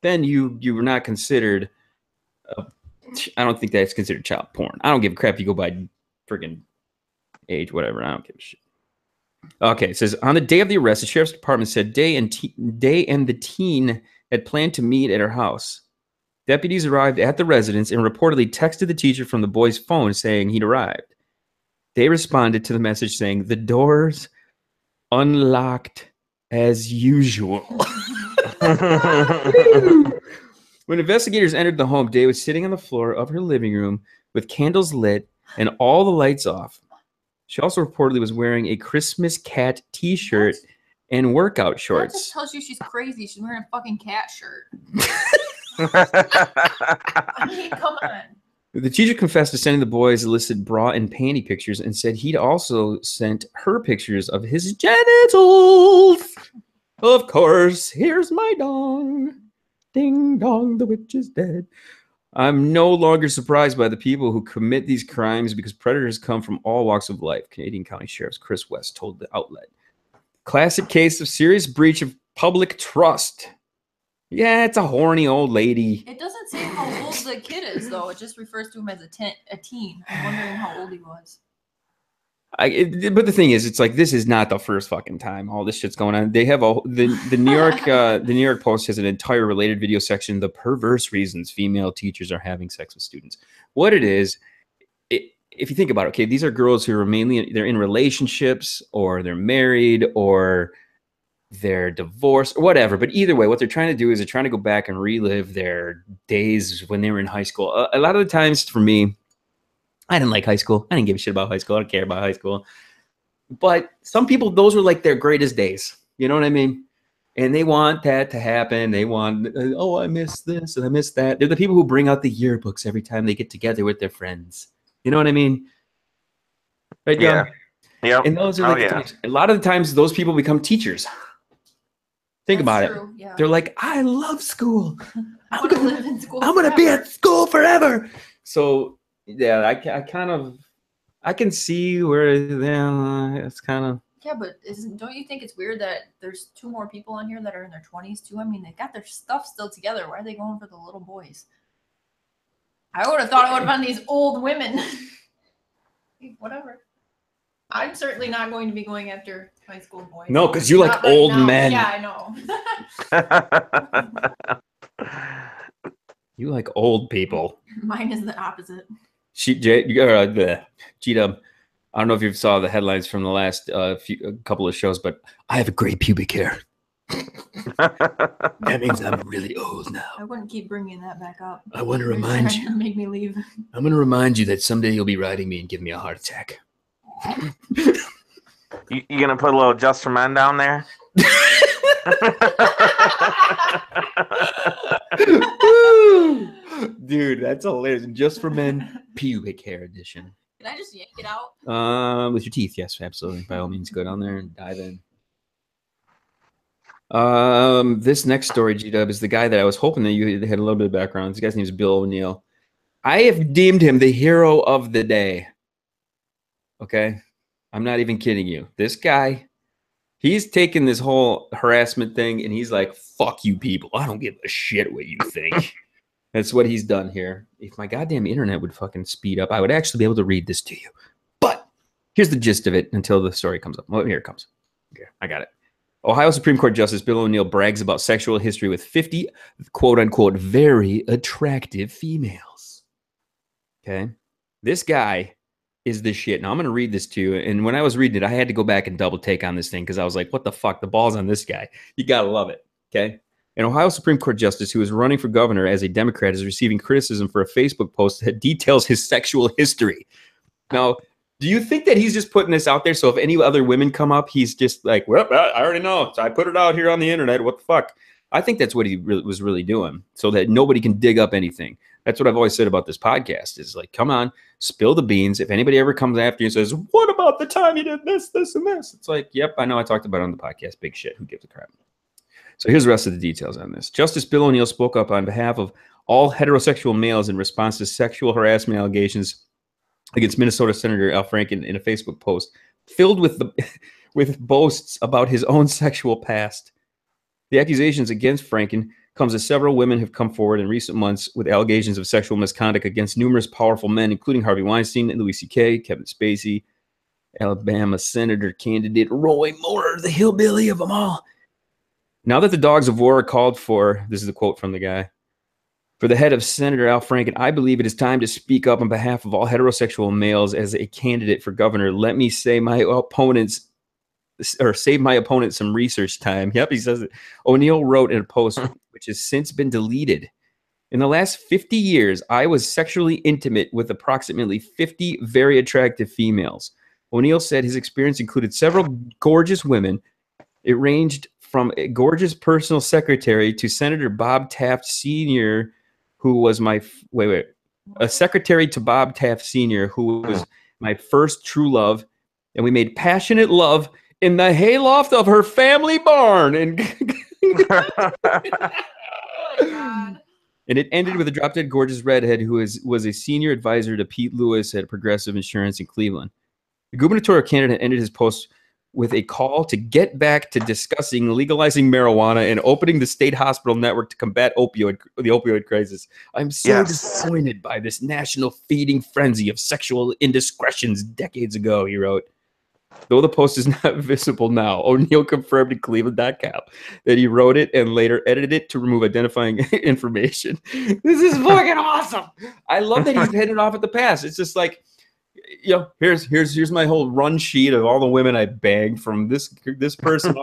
then you were not considered. I don't think that's considered child porn. I don't give a crap if you go by friggin' age, whatever. I don't give a shit. Okay, it says on the day of the arrest, the sheriff's department said Day and the teen had planned to meet at her house. Deputies arrived at the residence and reportedly texted the teacher from the boy's phone saying he'd arrived. They responded to the message saying the doors unlocked as usual. When investigators entered the home, Day was sitting on the floor of her living room with candles lit and all the lights off. She also reportedly was wearing a Christmas cat t-shirt and workout shorts. That just tells you she's crazy. She's wearing a fucking cat shirt. I mean, come on. The teacher confessed to sending the boys illicit bra and panty pictures and said he'd also sent her pictures of his genitals. Of course, here's my dong. Ding dong, the witch is dead. I'm no longer surprised by the people who commit these crimes because predators come from all walks of life, Canadian County Sheriff Chris West told the outlet. Classic case of serious breach of public trust. Yeah, it's a horny old lady. It doesn't say how old the kid is, though. It just refers to him as a teen. I'm wondering how old he was. But the thing is, it's like this is not the first fucking time all this shit's going on. They have the New York Post has an entire related video section. The perverse reasons female teachers are having sex with students. What it is, if you think about it, okay, these are girls who are they're in relationships or they're married or they're divorced or whatever. But either way, what they're trying to do is they're trying to go back and relive their days when they were in high school. A lot of the times, for me, I didn't like high school. I didn't give a shit about high school. I don't care about high school. But some people, those were like their greatest days. You know what I mean? And they want that to happen. They want, oh, I miss this and I miss that. They're the people who bring out the yearbooks every time they get together with their friends. You know what I mean? Right, yeah. Yeah. And those are like a lot of the times those people become teachers. Think about it. True. Yeah. They're like, I love school. I want to live in school. I'm gonna be at school forever. So yeah, I can see where it's kind of. Yeah, but don't you think it's weird that there's 2 more people on here that are in their 20s too? I mean, they got their stuff still together. Why are they going for the little boys? I would have thought it would have been these old women. Whatever. I'm certainly not going to be going after high school boys. No, because you like old men. Yeah, I know. You like old people. Mine is the opposite. G-Dub, I don't know if you saw the headlines from the last couple of shows, but I have a gray pubic hair. That means I'm really old now. I wouldn't keep bringing that back up. I want to remind you. Make me leave. I'm going to remind you that someday you'll be riding me and give me a heart attack. You gonna put a little Just for Men down there? Dude, that's hilarious. Just for Men pubic hair edition. Can I just yank it out? With your teeth, yes, absolutely. By all means, go down there and dive in. This next story, G-Dub, is the guy that I was hoping that you had a little bit of background. This guy's name is Bill O'Neill. I have deemed him the hero of the day. Okay? I'm not even kidding you. This guy, he's taken this whole harassment thing and he's like, fuck you people. I don't give a shit what you think. That's what he's done here. If my goddamn internet would fucking speed up, I would actually be able to read this to you. But here's the gist of it until the story comes up. Well, here it comes. Okay, I got it. Ohio Supreme Court Justice Bill O'Neill brags about sexual history with 50, quote-unquote, very attractive females. Okay? This guy is the shit. Now, I'm going to read this to you. And when I was reading it, I had to go back and double take on this thing because I was like, what the fuck? The ball's on this guy. You got to love it. Okay? An Ohio Supreme Court justice who is running for governor as a Democrat is receiving criticism for a Facebook post that details his sexual history. Now, do you think that he's just putting this out there so if any other women come up, he's just like, well, I already know. So I put it out here on the internet. What the fuck? I think that's what he was really doing so that nobody can dig up anything. That's what I've always said about this podcast is like, come on, spill the beans. If anybody ever comes after you and says, what about the time you did this, this, and this? It's like, yep, I know I talked about it on the podcast. Big shit. Who gives a crap? So here's the rest of the details on this. Justice Bill O'Neill spoke up on behalf of all heterosexual males in response to sexual harassment allegations against Minnesota Senator Al Franken in a Facebook post filled with boasts about his own sexual past. The accusations against Franken comes as several women have come forward in recent months with allegations of sexual misconduct against numerous powerful men, including Harvey Weinstein, Louis C.K., Kevin Spacey, Alabama Senator candidate Roy Moore, the hillbilly of them all. Now that the dogs of war are called for, this is a quote from the guy, for the head of Senator Al Franken, I believe it is time to speak up on behalf of all heterosexual males as a candidate for governor. Let me say my opponents, or save my opponent some research time. Yep, he says it. O'Neill wrote in a post, which has since been deleted. In the last 50 years, I was sexually intimate with approximately 50 very attractive females. O'Neill said his experience included several gorgeous women. It ranged from a gorgeous personal secretary to Senator Bob Taft Sr., who was a secretary to Bob Taft Sr., who was my first true love. And we made passionate love in the hayloft of her family barn. And it ended with a drop-dead gorgeous redhead who was a senior advisor to Pete Lewis at Progressive Insurance in Cleveland. The gubernatorial candidate ended his post with a call to get back to discussing legalizing marijuana and opening the state hospital network to combat the opioid crisis. I'm so disappointed by this national feeding frenzy of sexual indiscretions decades ago, he wrote. Though the post is not visible now, O'Neill confirmed in Cleveland.com that he wrote it and later edited it to remove identifying information. This is fucking awesome. I love that he's headed off at the pass. It's just like, you know, here's my whole run sheet of all the women I banged from this person.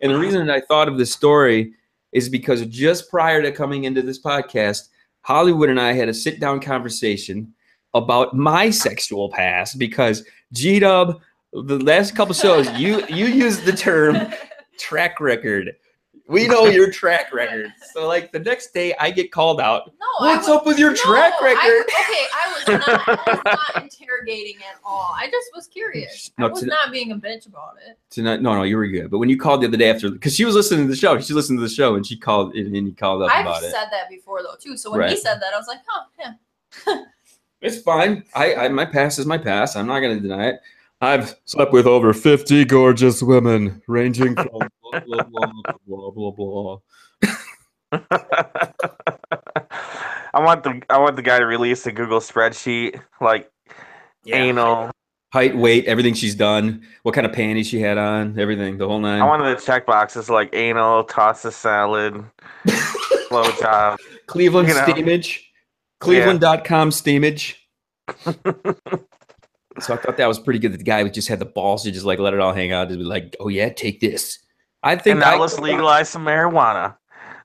And the reason that I thought of this story is because just prior to coming into this podcast, Hollywood and I had a sit-down conversation about my sexual past because G-Dub, the last couple shows, you used the term track record. We know your track record. So like the next day I get called out. No, What's up with your track record? I was not interrogating at all. I just was curious. No, I was not being a bitch about it. No, you were good. But when you called the other day after, because she was listening to the show, and she called and he called up about it. I've said that before though too. So when he said that, I was like, oh yeah. It's fine. I my past is my past. I'm not going to deny it. I've slept with over 50 gorgeous women, ranging from blah, blah, blah, blah, blah. I want the guy to release a Google spreadsheet, like anal. Height, weight, everything she's done, what kind of panties she had on, everything, the whole nine. I wanted the check boxes like anal, toss a salad, blowjob. Cleveland steamage. Cleveland.com steamage. So I thought that was pretty good that the guy just had the balls to just like let it all hang out and be like, oh yeah, take this. I think and now let's legalize some marijuana.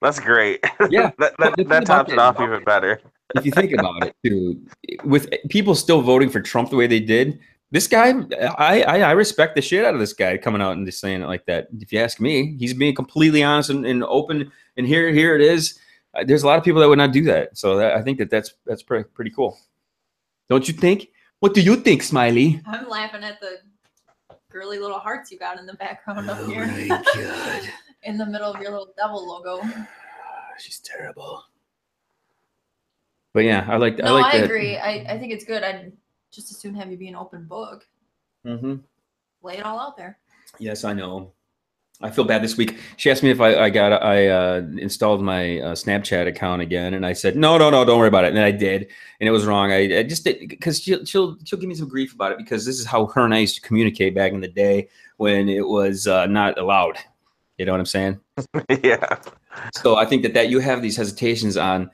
That's great. Yeah. that tops it off even better. If you think about it too, with people still voting for Trump the way they did, this guy, I respect the shit out of this guy coming out and just saying it like that. If you ask me, he's being completely honest and open. And here it is. There's a lot of people that would not do that. So I think that's pretty cool. Don't you think? What do you think, Smiley? I'm laughing at the girly little hearts you got in the background up here. My God. In the middle of your little devil logo. She's terrible. But yeah, I like that. I agree. I think it's good. I'd just as soon have you be an open book. Mm-hmm. Lay it all out there. Yes, I know. I feel bad this week. She asked me if I installed my Snapchat account again, and I said no, don't worry about it. And then I did, and it was wrong. I just did because she'll give me some grief about it because this is how her and I used to communicate back in the day when it was not allowed. You know what I'm saying? Yeah. So I think that you have these hesitations on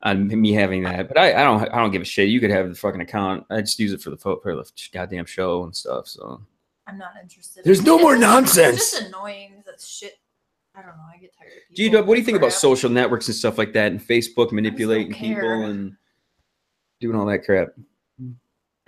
me having that, but I don't give a shit. You could have the fucking account. I just use it for the goddamn show and stuff. So. I'm not interested. There's no more nonsense. It's just annoying. That shit. I don't know. I get tired of people. G-Dub, what do you think about social networks and stuff like that and Facebook manipulating people and doing all that crap?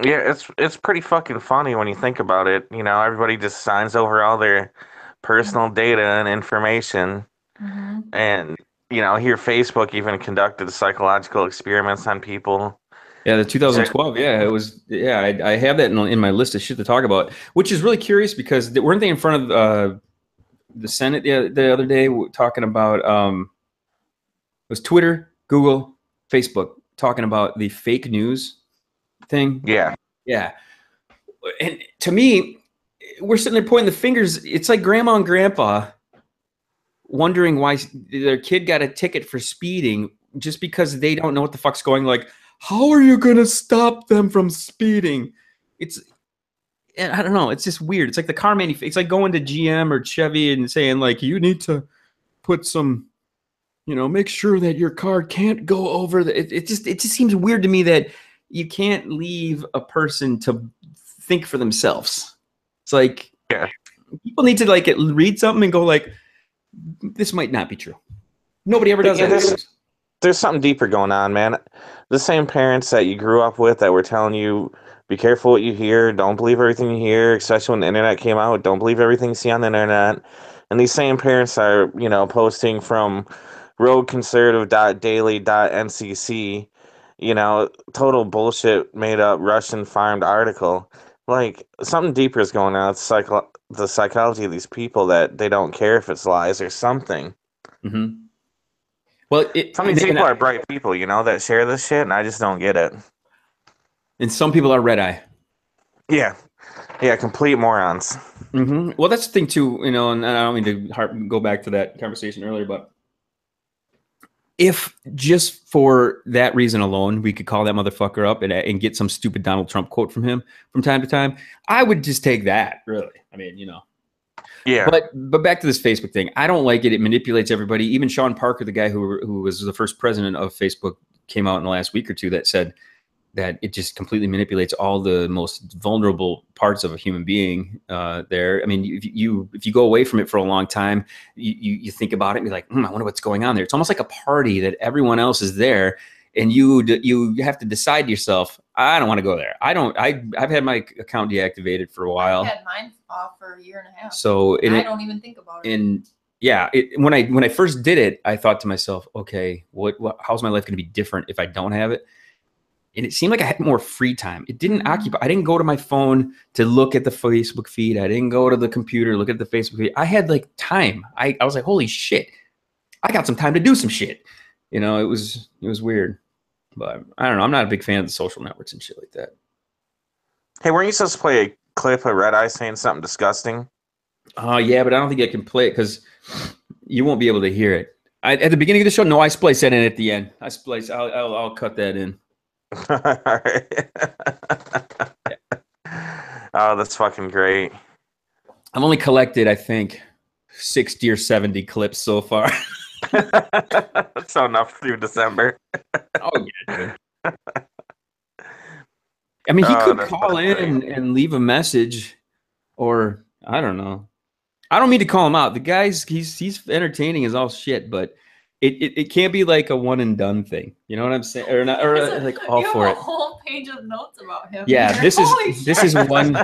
Yeah, it's pretty fucking funny when you think about it. You know, everybody just signs over all their personal data and information. Mm-hmm. And, you know, here Facebook even conducted psychological experiments on people. Yeah, the 2012. Yeah, it was. Yeah, I have that in my list of shit to talk about, which is really curious because weren't they in front of the Senate the other day talking about it was Twitter, Google, Facebook talking about the fake news thing? Yeah. And to me, we're sitting there pointing the fingers. It's like grandma and grandpa wondering why their kid got a ticket for speeding just because they don't know what the fuck's going. Like, how are you going to stop them from speeding? I don't know. It's just weird. It's like the car manufacturer. It's like going to GM or Chevy and saying like, you need to put some, make sure that your car can't go over it just seems weird to me that you can't leave a person to think for themselves. It's like, people need to like read something and go like, this might not be true. Nobody ever does that. There's something deeper going on, man. The same parents that you grew up with that were telling you, be careful what you hear, don't believe everything you hear, especially when the internet came out, don't believe everything you see on the internet. And these same parents are, posting from rogueconservative.daily.ncc, total bullshit made up Russian farmed article. Like, something deeper is going on. It's the psychology of these people that they don't care if it's lies or something. Mm-hmm. Well, some of these people are bright people, that share this shit, and I just don't get it. And some people are red eye. Yeah, complete morons. Mm-hmm. Well, that's the thing too, and I don't mean to go back to that conversation earlier, but if just for that reason alone, we could call that motherfucker up and get some stupid Donald Trump quote from him from time to time, I would just take that. Really, I mean, Yeah. But back to this Facebook thing. I don't like it. It manipulates everybody. Even Sean Parker, the guy who was the first president of Facebook, came out in the last week or two that said that it just completely manipulates all the most vulnerable parts of a human being there. I mean, if you go away from it for a long time, you think about it and be like, I wonder what's going on there. It's almost like a party that everyone else is there. And you have to decide to yourself, I don't want to go there. I've had my account deactivated for a while. I had mine off for a year and a half. So I don't even think about it. And yeah, when I first did it, I thought to myself, okay, how's my life going to be different if I don't have it? And it seemed like I had more free time. It didn't occupy. I didn't go to my phone to look at the Facebook feed. I didn't go to the computer, look at the Facebook feed. I had like time. I was like, holy shit, I got some time to do some shit. You know, it was weird. But I don't know. I'm not a big fan of the social networks and shit like that. Hey, weren't you supposed to play a clip of Red Eye saying something disgusting? Yeah, but I don't think I can play it because you won't be able to hear it. At the beginning of the show, no, I splice that in at the end. I'll cut that in. All right. Oh, that's fucking great. I've only collected, I think, 60 or 70 clips so far. That's enough through December. Oh, yeah, dude. I mean, he could call in and leave a message, or I don't know. I don't mean to call him out. The guy's he's entertaining as all shit, but it can't be like a one and done thing. You know what I'm saying? Or not, or like all for it. You have a whole page of notes about him. Yeah, this is the one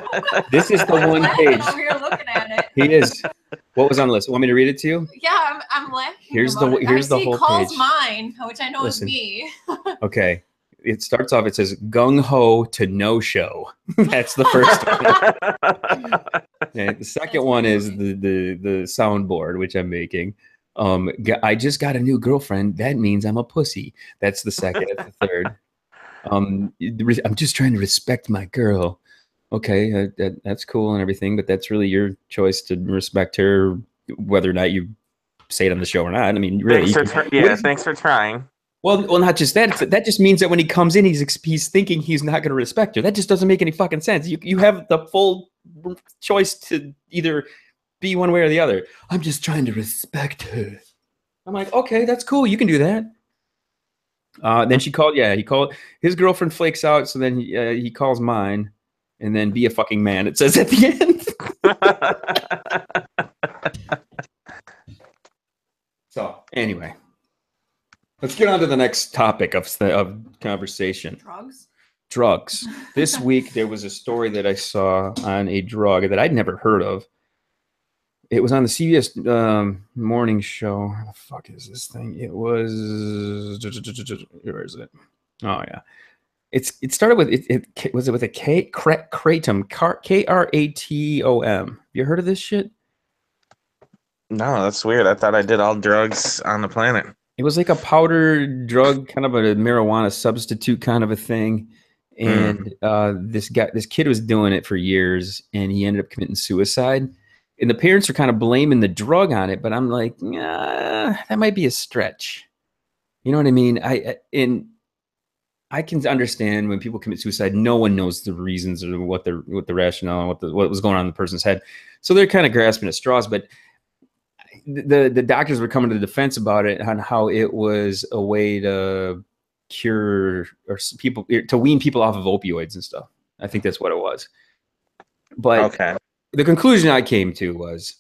page. I'm here looking at it. He is. What was on the list? Want me to read it to you? Yeah, I'm laughing. Here's the whole calls page. mine, which I know is me. Okay. It starts off, it says gung ho to no show. That's the first one. And the second one is the soundboard, which I'm making. I just got a new girlfriend. That means I'm a pussy. That's the second. That's the third. I'm just trying to respect my girl. Okay, that's cool and everything, but that's really your choice to respect her, whether or not you say it on the show or not. I mean, really. Thanks for trying. Well, not just that. That just means that when he comes in, he's thinking he's not going to respect her. That just doesn't make any fucking sense. You have the full choice to either be one way or the other. I'm just trying to respect her. I'm like, okay, that's cool. You can do that. Then she called. Yeah, he called. His girlfriend flakes out, so then he calls mine, and then be a fucking man. It says at the end. So anyway. Let's get on to the next topic of conversation. Drugs. This week, there was a story that I saw on a drug that I'd never heard of. It was on the CBS morning show. Where the fuck is this thing? It was... Where is it? Oh, yeah. It started with... Was it with a K? Kratom. Kratom. Have you heard of this shit? No, that's weird. I thought I did all drugs on the planet. It was like a powdered drug, kind of a marijuana substitute kind of a thing. And this kid was doing it for years, and he ended up committing suicide. And the parents are kind of blaming the drug on it, but I'm like, that might be a stretch. You know what I mean? I can understand when people commit suicide, no one knows the reasons or what the rationale and what was going on in the person's head. So they're kind of grasping at straws, but the doctors were coming to the defense about it on how it was a way to cure or to wean people off of opioids and stuff. I think that's what it was. But the conclusion I came to was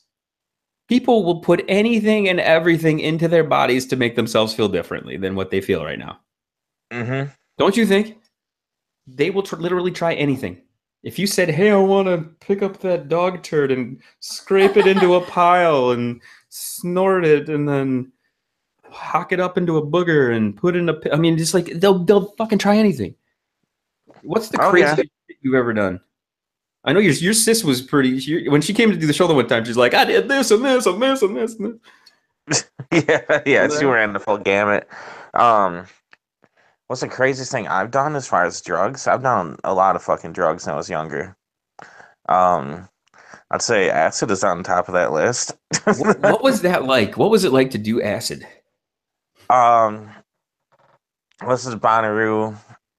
people will put anything and everything into their bodies to make themselves feel differently than what they feel right now. Mm-hmm. Don't you think? They will literally try anything. If you said, hey, I want to pick up that dog turd and scrape it into a pile and snort it and then hock it up into a booger and put it in I mean, just like they'll fucking try anything. What's the craziest shit you've ever done? I know your sis was pretty. When she came to do the show the one time, she's like, I did this and this and this and this. And this. yeah, she ran the full gamut. What's the craziest thing I've done as far as drugs? I've done a lot of fucking drugs when I was younger. I'd say acid is on top of that list. What was that like? What was it like to do acid? This is Bonnaroo,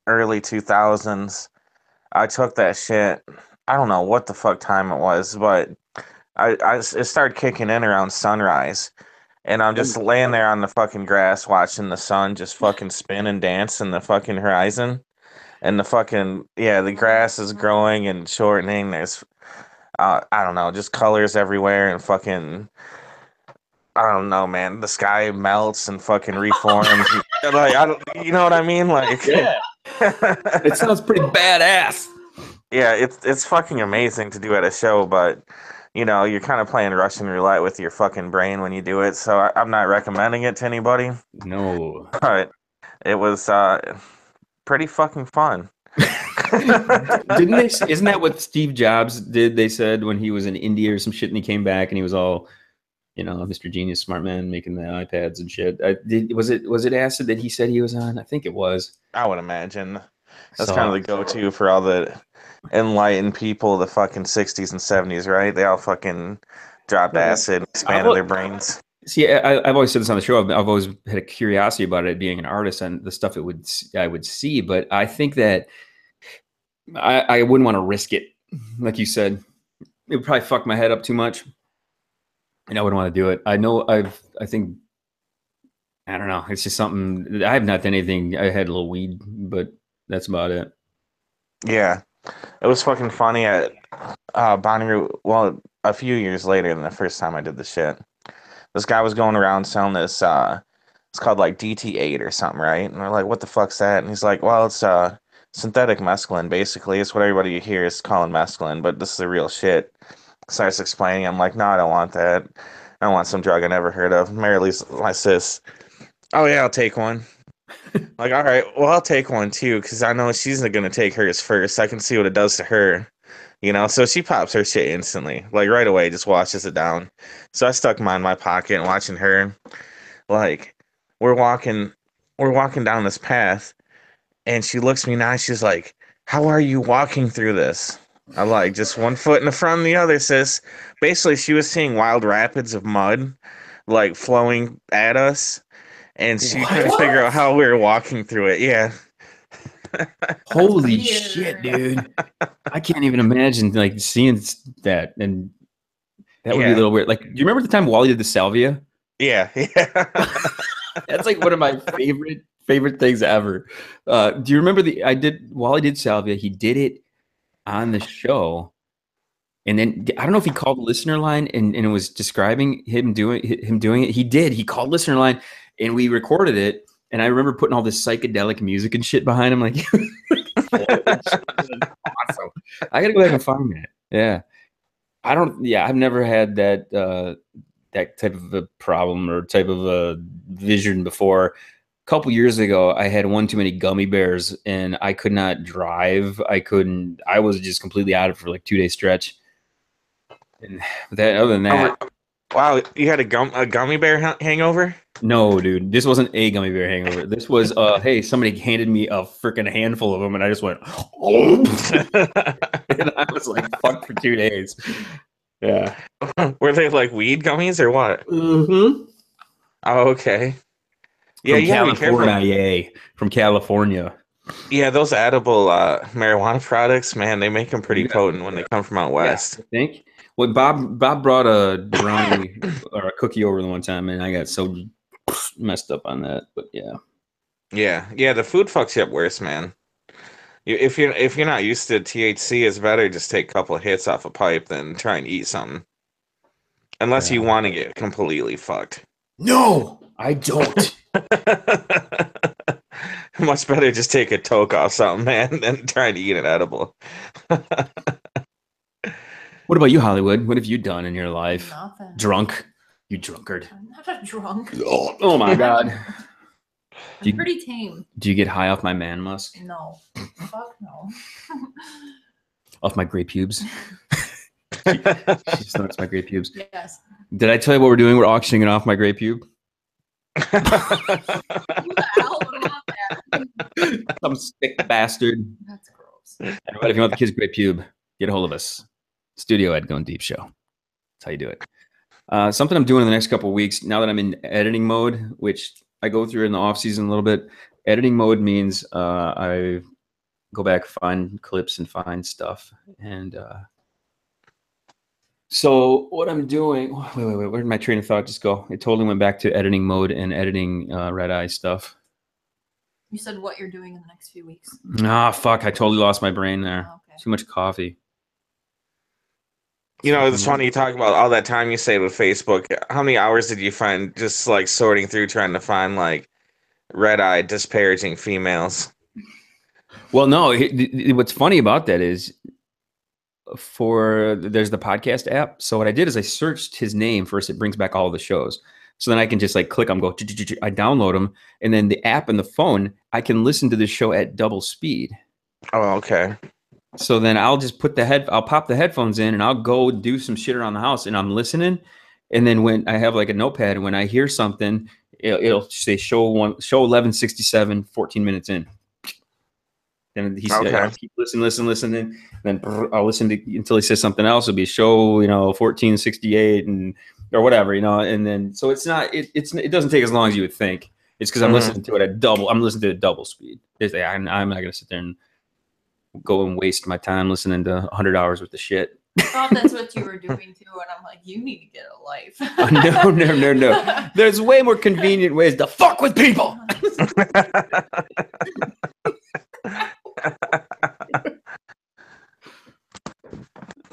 early 2000s. I took that shit. I don't know what the fuck time it was, but it started kicking in around sunrise. And I'm just laying there on the fucking grass watching the sun just fucking spin and dance in the fucking horizon. And the grass is growing and shortening. There's, I don't know, just colors everywhere and fucking, I don't know, man. The sky melts and fucking reforms. You know what I mean? Like, yeah. It sounds pretty badass. Yeah, it's fucking amazing to do at a show, but you know, you're kind of playing Russian roulette with your fucking brain when you do it. So I'm not recommending it to anybody. No. But it was pretty fucking fun. Didn't they? Isn't that what Steve Jobs did? They said when he was in India or some shit, and he came back and he was all, you know, Mr. Genius, smart man, making the iPads and shit. Was it acid that he said he was on? I think it was. I would imagine that's kind of So the go-to for all the enlightened people of the fucking 60s and 70s, right? They all fucking dropped acid, expanded their brains. See, I've always said this on the show. I've always had a curiosity about it, being an artist and the stuff I would see. But I think that I wouldn't want to risk it. Like you said, it would probably fuck my head up too much, and I wouldn't want to do it. I know I think, I don't know. It's just something. I have not done anything. I had a little weed, but that's about it. Yeah, it was fucking funny at Bonnaroo. Well, a few years later than the first time I did the shit. This guy was going around selling this. It's called like DT8 or something, right? And they're like, "What the fuck's that?" And he's like, "Well, it's synthetic mescaline. Basically, it's what everybody here is calling mescaline, but this is the real shit." Starts explaining. I'm like, "No, I don't want that. I don't want some drug I never heard of." Marilee's my sis. Oh yeah, I'll take one. Like, all right, well, I'll take one too, because I know she's gonna take hers first. I can see what it does to her, you know. So she pops her shit instantly, like right away, just washes it down. So I stuck mine in my pocket and watching her. Like, we're walking, we're walking down this path, and she looks at me now. She's like, "How are you walking through this?" I'm like, "Just one foot in the front and the other, sis." Basically, she was seeing wild rapids of mud, like flowing at us. And she couldn't figure out how we were walking through it. Yeah. Holy weird. shit, dude! I can't even imagine like seeing that, and that would be a little weird. Like, do you remember the time Wally did the salvia? Yeah. That's like one of my favorite things ever. Do you remember Wally did salvia? He did it on the show, and then I don't know if he called the listener line and it was describing him doing it. He did. He called listener line, and we recorded it. And I remember putting all this psychedelic music and shit behind him, like awesome. I gotta go back and find that. Yeah, I've never had that that type of a problem or type of a vision before. A couple years ago, I had one too many gummy bears, and I could not drive. I was just completely out of it for like 2 day stretch. And other than that, wow, you had a gummy bear hangover? no, dude, this wasn't a gummy bear hangover. This was, hey, somebody handed me a freaking handful of them, and I just went, oh, and I was like, fuck for 2 days. Yeah. Were they like weed gummies or what? Mm-hmm. Oh, okay. Yeah, From you gotta be careful. California, from California. Yeah, those edible marijuana products, man, they make them pretty potent when they come from out west. I think. Well, Bob brought a brownie or a cookie over the one time, and I got so messed up on that. But yeah. Yeah, the food fucks you up worse, man. If you're not used to THC, it's better just take a couple of hits off a pipe than try and eat something. Unless you want to get completely fucked. No, I don't. Much better just take a toke off something, man, than trying to eat an edible. What about you, Hollywood? What have you done in your life? Nothing. Drunk? You drunkard. I'm not a drunk. Oh my God. I'm pretty tame. Do you get high off my man musk? No. Fuck no. Off my gray pubes? She snorts my gray pubes. Yes. Did I tell you what we're doing? We're auctioning it off my gray pube. Who the hell would want that? Some sick bastard. That's gross. But if you want the kid's gray pube, get a hold of us. Studio at Goin Deep Show. That's how you do it. Something I'm doing in the next couple of weeks, now that I'm in editing mode, which I go through in the off season a little bit. Editing mode means I go back, find clips and find stuff. And so what I'm doing, wait, where did my train of thought just go? It totally went back to editing mode and editing red eye stuff. You said what you're doing in the next few weeks. Ah, fuck. I totally lost my brain there. Oh, okay. Too much coffee. You know, it's funny you talk about all that time you saved with Facebook. How many hours did you find just like sorting through trying to find like red-eye disparaging females? Well, no. What's funny about that is there's the podcast app. So what I did is I searched his name first. It brings back all the shows. So then I can just like click them, go, I download them. And then the app and the phone, I can listen to the show at double speed. Oh, okay. So then I'll just I'll pop the headphones in and I'll go do some shit around the house and I'm listening. And then when I have like a notepad and when I hear something, it'll say show 1167, 14 minutes in. Then he said, I'll keep listen. And then I'll listen until he says something else. It'll be show, 1468 or whatever, and then, so it's not, it doesn't take as long as you would think. It's because I'm listening to it at double speed. I'm not going to sit there and go and waste my time listening to 100 hours worth of shit. I thought that's what you were doing too, and I'm like, you need to get a life. No. There's way more convenient ways to fuck with people.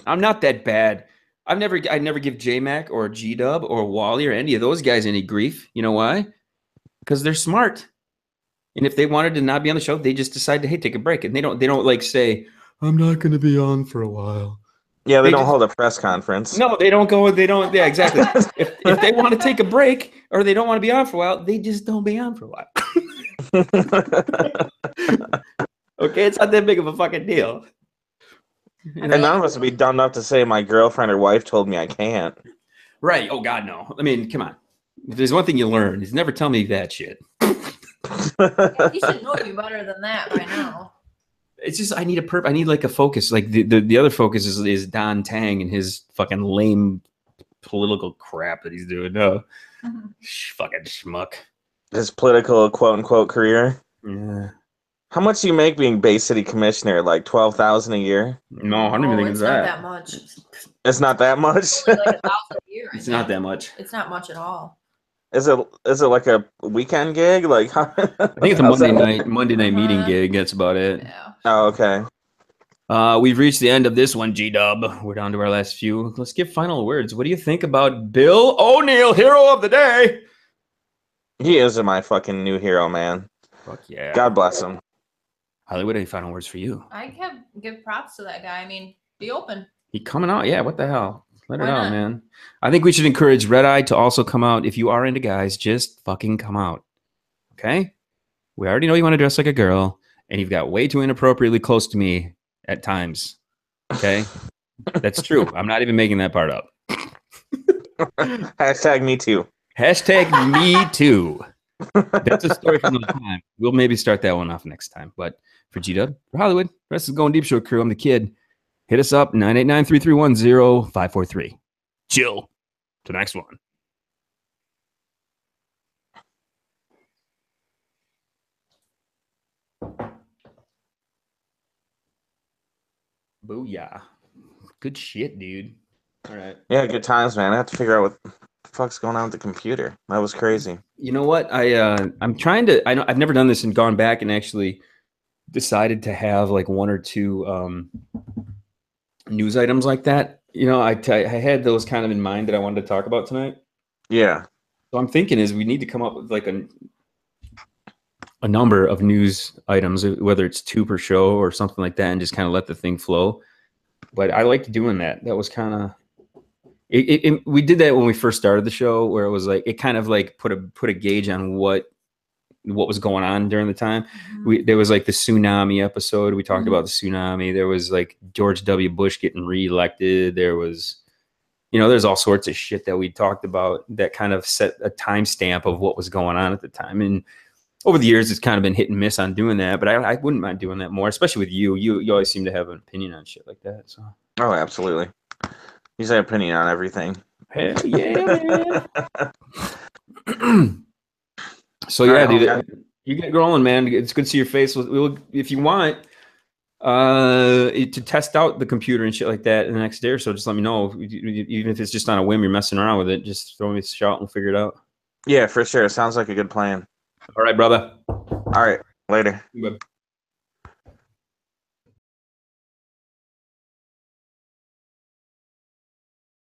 I'm not that bad. I never give J-Mac or G-Dub or Wally or any of those guys any grief. You know why? Because they're smart. And if they wanted to not be on the show, they just decide to, hey, take a break. And they don't like say, I'm not going to be on for a while. Yeah, they don't hold a press conference. No, they don't go. Yeah, exactly. if they want to take a break or they don't want to be on for a while, they just don't be on for a while. Okay, it's not that big of a fucking deal. And none of us would be dumb enough to say my girlfriend or wife told me I can't. Right. Oh, God, no. I mean, come on. If there's one thing you learn, is never tell me that shit. He should know you better than that by now. It's just I need like a focus. Like the other focus is Don Tang and his fucking lame political crap that he's doing. No, fucking schmuck. His political quote unquote career. Yeah. How much do you make being Bay City Commissioner? Like $12,000 a year? No, I don't even think it's that. Not that much. It's not that much. It's like $1,000 a year. It's not that much. It's not much at all. Is it like a weekend gig? Like I think it's a Monday night meeting gig. That's about it. Yeah. Oh, okay. We've reached the end of this one, G-Dub. We're down to our last few. Let's give final words. What do you think about Bill O'Neill, hero of the day? He is my fucking new hero, man. Fuck yeah. God bless him. Hollywood, any final words for you? I give props to that guy. I mean, be open. He coming out? Yeah, what the hell? Let it out, man. I think we should encourage Red Eye to also come out. If you are into guys, just fucking come out. Okay? We already know you want to dress like a girl, and you've got way too inappropriately close to me at times. Okay? That's true. I'm not even making that part up. Hashtag me too. Hashtag me too. That's a story from another time. We'll maybe start that one off next time. But for G-Dub, for Hollywood, rest is Going Deep Show crew. I'm the kid. Hit us up, 989-331-0543. Chill. To the next one. Booyah. Good shit, dude. All right. Yeah, good times, man. I have to figure out what the fuck's going on with the computer. That was crazy. You know what? I'm trying to, I've never done this and gone back and actually decided to have like one or two news items like that. I had those kind of in mind that I wanted to talk about tonight. Yeah. So I'm thinking is we need to come up with like a number of news items, whether it's 2 per show or something like that, and just kind of let the thing flow. But I liked doing that. That was kind of we did that when we first started the show, where it was like it kind of like put a gauge on what was going on during the time. There was like the tsunami episode. We talked about the tsunami. There was like George W. Bush getting reelected. There was, there's all sorts of shit that we talked about that kind of set a timestamp of what was going on at the time. And over the years, it's kind of been hit and miss on doing that, but I wouldn't mind doing that more, especially with you. You always seem to have an opinion on shit like that. So. Oh, absolutely. You say opinion on everything. Hell yeah, man. So yeah, dude, you get rolling, man. It's good to see your face. We'll if you want to test out the computer and shit like that in the next day or so, just let me know. Even if it's just on a whim, you're messing around with it, just throw me a shot and we'll figure it out. Yeah, for sure. Sounds like a good plan. All right, brother. All right, later. Bye.